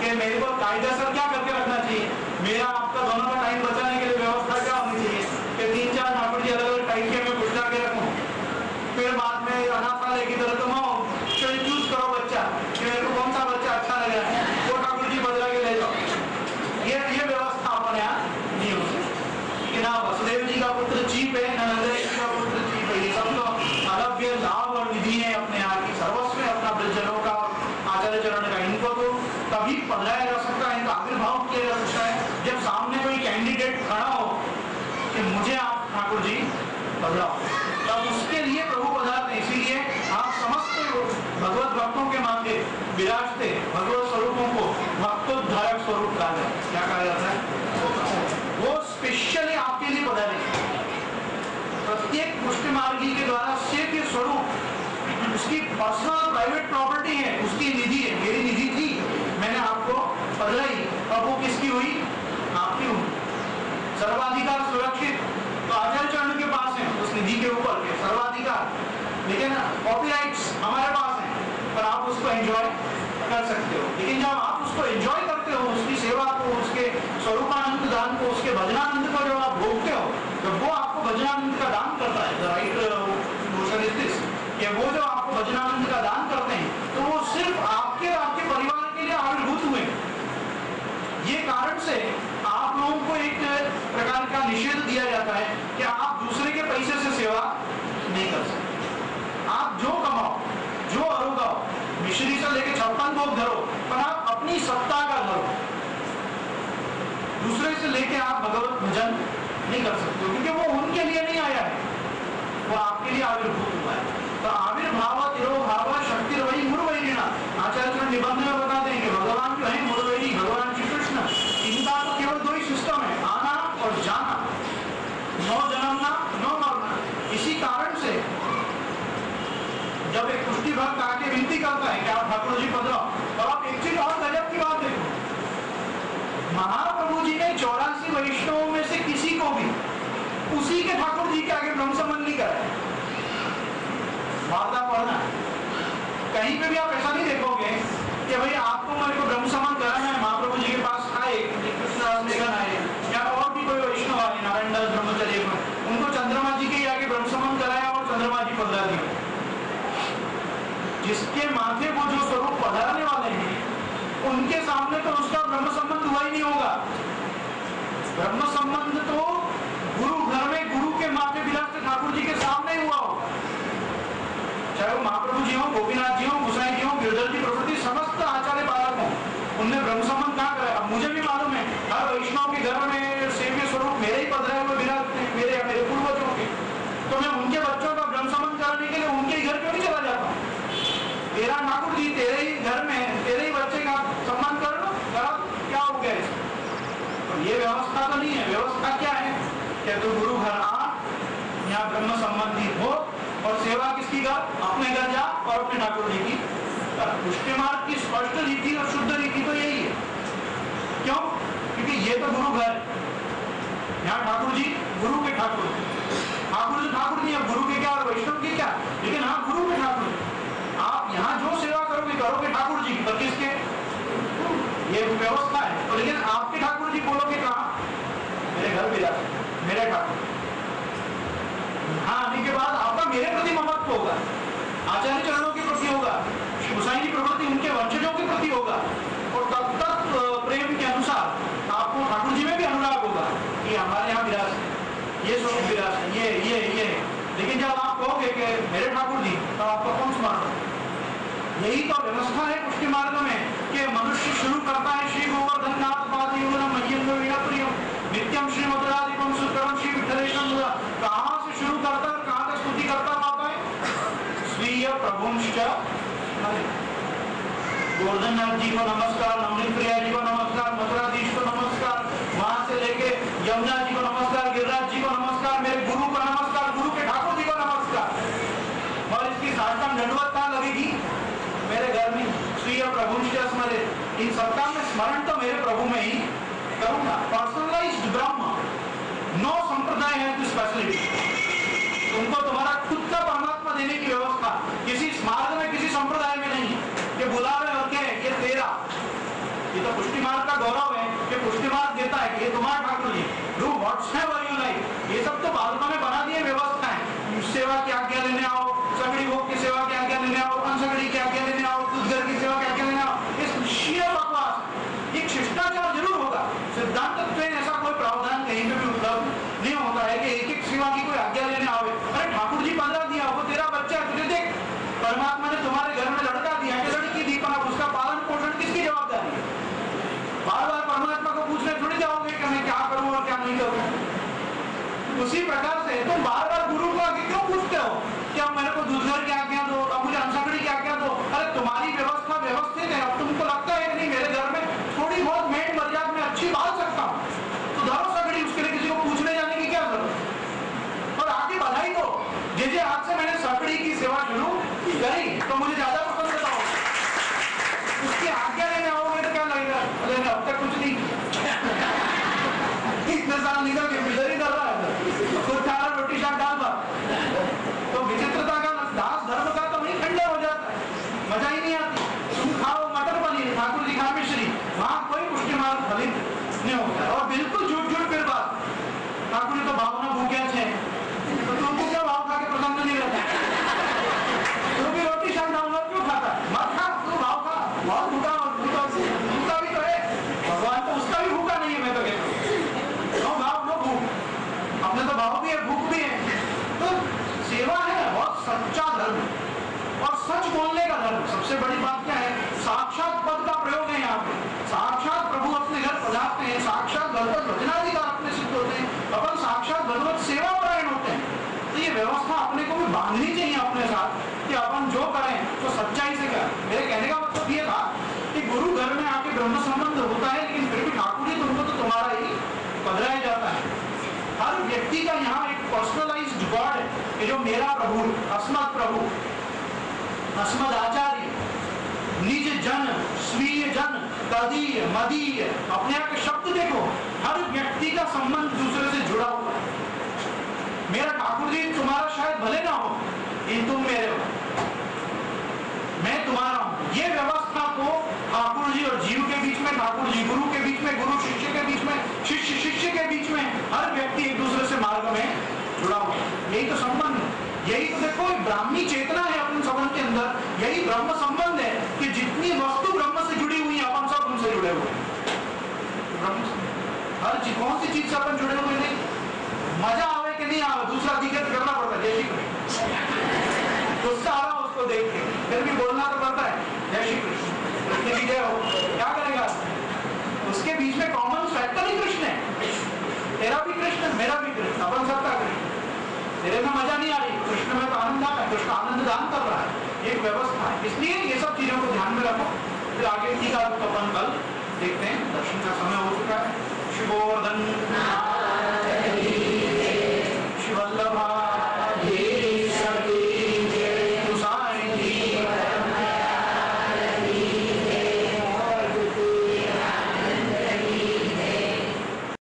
कि मेरे को कायदेसर क्या करके रखना चाहिए, मेरा आपका दोनों का टाइम बचाने के लिए व्यवस्था क्या होनी चाहिए कि 3-4 ठाकुर जी अलग अलग टाइम के मैं पुष्टा के रखूं, फिर बाद में अनाथालय की तरह तुम आओ, फिर चूज करो बच्चा कि मेरे को कौन सा बच्चा अच्छा लग रहा है वो ठाकुर जी बदला के ले जाओ। ये व्यवस्था अपने यहाँ नहीं हो सकती कि ना वसुदेव जी का पुत्र चीप है ना नंद जी का पुत्र चीप है। ये सब तो अलव्य लाभ और निधि है अपने यहाँ की, सर्वस्व है अपना ब्रजजनों का, आचार्य चरण का। इनको तो तभी पधराया जा सकता है, इनका आविर्भाव किया जा सकता है जब सामने कोई कैंडिडेट खड़ा हो कि मुझे आप ठाकुर जी पधराओ, तब उसके लिए प्रभु पधारते। इसीलिए आप समस्त भगवत भक्तों के माथे विराजते भगवत स्वरूपों को भक्तोद्धारक स्वरूप कहा जाता है। क्या कहा जाता है? वो स्पेशली आपके लिए पधारे। प्रत्येक पुष्टि मार्गी के द्वारा सेव्य स्वरूप उसकी पर्सनल प्राइवेट प्रॉपर्टी है, उसकी निधि है। मेरी निधि थी, मैंने आपको पधराई, अब वो किसकी हुई? आपकी हुई। सर्वाधिकार सुरक्षित तो आचार्य चरण के पास है, उस निधि के ऊपर के सर्वाधिकार, लेकिन कॉपीराइट्स हमारे पास है, पर आप उसको एंजॉय कर सकते हो। लेकिन जब आप उसको एंजॉय करते हो, उसकी सेवा को, उसके स्वरूपानंद दान को, उसके भजनानंद को जब आप भोगते हो, जब वो आपको भजनानंद का दान करता है, कि वो जो आपको भजनानंद का दान करते हैं तो वो सिर्फ आपके और आपके परिवार के लिए आविर्भूत हुए। ये कारण से आप लोगों को एक प्रकार का निषेध दिया जाता है कि आप दूसरे के पैसे से सेवा नहीं कर सकते। आप जो कमाओ, जो अरुगाओ, मिश्री से लेके 56 भोग धरो, पर आप अपनी सत्ता का धरो। दूसरे से लेके आप भगवत भजन नहीं कर सकते, क्योंकि वो उनके लिए नहीं आया है, वो आपके लिए आविर्भूत हुआ है। तो आविर्भाव तिरोभाव शक्ति वही मूर्वैरिणा। आचार्य निबंध में बताते हैं कि भगवान जो है मूर्वैरी, भगवान श्री कृष्ण, इनका तो केवल 2 ही सिस्टम है, आना और जाना, नो जन्मना नो मरना। इसी कारण से जब एक पुष्टि भक्त आके विनती करता है कि आप ठाकुर जी पधराओ, तो आप एक चीज और गजब की बात देखो, महाप्रभु जी ने 84 वैष्णवों में से किसी को भी उसी के ठाकुर जी के आगे ब्रह्म संबंध नहीं कराया। वार्ता पढ़ना, कहीं पे भी आप ऐसा नहीं देखोगे कि भाई आपको मेरे को ब्रह्म संबंध कराना है, महाप्रभु जी के पास आए, कृष्णदास लेखन आए या और भी कोई वैष्णव आए, नारायण दास ब्रह्मचर्य, उनको चंद्रमा जी के आगे ब्रह्म सामने तो उसका ब्रह्म संबंध हुआ ही नहीं होगा। ब्रह्म संबंध तो गुरु घर में गुरु के माथे विलास ठाकुर जी के सामने हुआ होगा, चाहे वो महाप्रभु जी हो, गोपीनाथ जी हो, गुसाई जी हो, गिरधर जी प्रभृति समस्त आचार्य बालक हो, उनने ब्रह्म संबंध कहाँ करा। अब मुझे भी मालूम है हर वैष्णव के घर में सेव्य स्वरूप मेरे ही पधराए हुए विराजते हैं, मेरे पूर्वजों के, तो मैं उनके बच्चों का ब्रह्म संबंध कराने के लिए उनके ही घर क्यों नहीं चला जाता हूँ। तेरा ठाकुर जी तेरे ही घर में तेरे ही बच्चे का सम्मान कर लो, करा क्या हो गया इसमें। ये व्यवस्था तो नहीं है। व्यवस्था क्या है कि तू गुरु घर आ, यहाँ ब्रह्म संबंधी हो और सेवा किसकी कर, अपने घर जा और अपने ठाकुर जी की कर। पुष्टि मार्ग की स्पष्ट रीति और शुद्ध रीति तो यही है। क्यों? क्योंकि ये तो गुरु घर, यहाँ ठाकुर जी गुरु के ठाकुर, ठाकुर जी ठाकुर नहीं, अब गुरु के क्या और वैष्णव के क्या, लेकिन हाँ गुरु के ठाकुर। आप यहाँ जो सेवा करोगे करोगे ठाकुर जी की, पर किसके? ये व्यवस्था है। तो लेकिन आपके ठाकुर जी बोलोगे कहाँ? मेरे घर विराज, मेरे ठाकुर। हाँ आने के बाद आपका मेरे प्रति ममत्व होगा, आचार्य चरणों के प्रति होगा, गोसाई जी प्रवृत्ति उनके वंशजों के प्रति होगा, और तब तक प्रेम के अनुसार आपको ठाकुर जी में भी अनुराग होगा कि हमारे यहाँ विराज है, ये स्वरूप विराज है, ये। लेकिन जब आप कहोगे कि मेरे ठाकुर जी, तो आपको कौन स्मरण? यही तो व्यवस्था है पुष्टि मार्ग में कि मनुष्य शुरू करता है श्री गोवर्धन नाथ पादयोगम मह्यंग वीणप्रियम नित्यम श्री मधुराधिपम सुकरम श्री विठलेशम। कहाँ से शुरू करता है, कहाँ तक स्तुति करता पाता है? स्वीय प्रभुंश्च गोवर्धन नाथ जी को नमस्कार, अमृत प्रिया जी को नमस्कार, मथुराधीश को नमस्कार, वहां से लेके यमुना जी को नमस्कार, गिरिराज जी को नमस्कार, मेरे गुरु को नमस्कार, गुरु के ठाकुर जी को नमस्कार। और इसकी साष्टांग दंडवत कहाँ लगेगी? मेरे घर में स्वीय प्रभुंश्च स्मरेत्। इन सबका मैं स्मरण तो मेरे प्रभु में ही करूंगा। पर्सनलाइज्ड ब्रह्म, नो संप्रदाय है टू स्पेशलिटी। तुमको तुम्हारा खुद का परमात्मा देने की व्यवस्था किसी मार्ग में किसी संप्रदाय में नहीं कि बुला रहे हो के ये तेरा। ये तो पुष्टि मार्ग का गौरव है कि पुष्टि मार्ग देता है कि ये तुम्हारा Thakur ji, do whatever you like. ये सब तो बालकों में बना दिए व्यवस्था है। सेवा की आज्ञा लेने आओ, सगड़ी भोग की सेवा की आज्ञा लेने आओ, अनसगड़ी की आज्ञा लेने आओ, दूध घर की सेवा की आज्ञा लेने आओ। इस शीयर बकवास। एक शिष्टाचार जरूर होगा, सिद्धांत में ऐसा कोई प्रावधान कहीं पे भी उपलब्ध नहीं होता है कि एक एक सेवा की कोई आज्ञा लेने आवे। अरे ठाकुर जी 15 दिया, वो तेरा बच्चा है, तुझे देख परमात्मा ने तुम्हारे घर में लड़का दिया कि लड़की दी, पर अब उसका पालन पोषण किसकी जवाबदारी है? बार बार परमात्मा को पूछने थोड़ी जाओगे कि मैं क्या करूं और क्या नहीं करूं। उसी प्रकार से तुम बार बार गुरु को आगे क्यों पूछते हो कि अब मेरे को दूध घर की आज्ञा दो, अब मुझे अनसगड़ी की आज्ञा दो। अरे तुम्हारी व्यवस्था व्यवस्थित है, अब तुमको लगता है कि नहीं मेरे घर में थोड़ी बहुत मेड मर्यादा में अच्छी बाल सकता हूँ, तो धरो सगड़ी, उसके लिए किसी को पूछने जाने की क्या जरूरत। और आगे बधाई दो, जिस हाथ से मैंने सगड़ी की सेवा शुरू करी तो मुझे ज्यादा पसंद बताओ, उसकी आज्ञा लेने आओगे तो क्या लगेगा? अरे अब तक कुछ नहीं इतने साल निकल के इधर ही कर रहा है, खुद खा रहा रोटी शाक डाल भात। तो विचित्रता का दास धर्म का तो नहीं खंडन हो जाता है, मजा ही नहीं आती। तुम खाओ मटर पनीर, ठाकुर जी खा मिश्री, वहां कोई पुष्टि मार्ग फलित नहीं होता। और बिल्कुल झूठ फिर बात, ठाकुर जी तो भावना भूख्या है, तो तुमको क्या भाव खा के प्रसन्न नहीं रहता? तू भी रोटी शाक डाल क्यों खाता? मत खा, तू भाव खा, बहुत भूखा भी तो है। भगवान तो उसका भी भूखा नहीं है, मैं तो कहता हूँ। भाव नो भूख, अपने तो भाव भी है भूख भी है। तो सेवा है बहुत सच्चा धर्म, और सच बोलने का धर्म। सबसे बड़ी बात क्या है? साक्षात पद का प्रयोग है यहाँ पे। साक्षात प्रभु अपने घर पधारते हैं, साक्षात भगवत भजनाधिकार अपने सिद्ध होते हैं, अपन साक्षात भगवत सेवा परायण होते हैं। तो ये व्यवस्था अपने को भी बांधनी चाहिए अपने साथ कि अपन जो करें तो सच्चाई से करें। मेरे कहने का मतलब ये था कि गुरु घर में आके ब्रह्म संबंध होता है, लेकिन फिर भी ठाकुर जी तुमको तो तुम्हारा ही पधराया जाता है। हर व्यक्ति का यहाँ एक पर्सनलाइज्ड गॉड है कि जो मेरा प्रभु, अस्मद प्रभु, अस्मद आचार्य, निज जन, स्वीय जन, तदीय, मदीय। अपने आप के शब्द देखो, हर व्यक्ति का संबंध दूसरे से जुड़ा हुआ है। मेरा ठाकुर जी तुम्हारा शायद भले ना हो, लेकिन तुम मेरे हो, मैं तुम्हारा हूं। ये व्यवस्था को ठाकुर जी और जीव के बीच में, ठाकुर जी गुरु के बीच में, गुरु शिष्य के बीच में, शिष्य शिष्य के बीच में, हर व्यक्ति एक दूसरे से मार्ग में जुड़ा हुआ है। यही तो संबंध है, यही तो देखो ब्राह्मी चेतना है अपन संबंध के अंदर। यही ब्रह्म संबंध है कि जितनी वस्तु ब्रह्म से जुड़ी हुई है अपन सब उनसे जुड़े। जुड़े हुए हैं। हर चीज, कौन सी चीज से अपन जुड़े हुए नहीं? मजा आवे कि नहीं आवे, दूसरा जिक्र करना पड़ता है, जय श्री कृष्ण। गुस्सा आ रहा उसको देख के, फिर भी बोलना तो पड़ता है, जय श्री कृष्ण, कृष्ण की जय हो। क्या करेगा? उसके बीच में कॉमन फैक्टर ही कृष्ण है। तेरा भी कृष्ण, मेरा भी कृष्ण, अपन सबका कृष्ण। तेरे में मजा नहीं आ रही, कृष्ण में तो आनंद आ रहा है, कृष्ण आनंद दान कर रहा है, एक व्यवस्था है। इसलिए ये सब चीजों को ध्यान में रखो। फिर आगे की का अपन कल देखते हैं, दर्शन का समय हो चुका है। शुभोर्धन।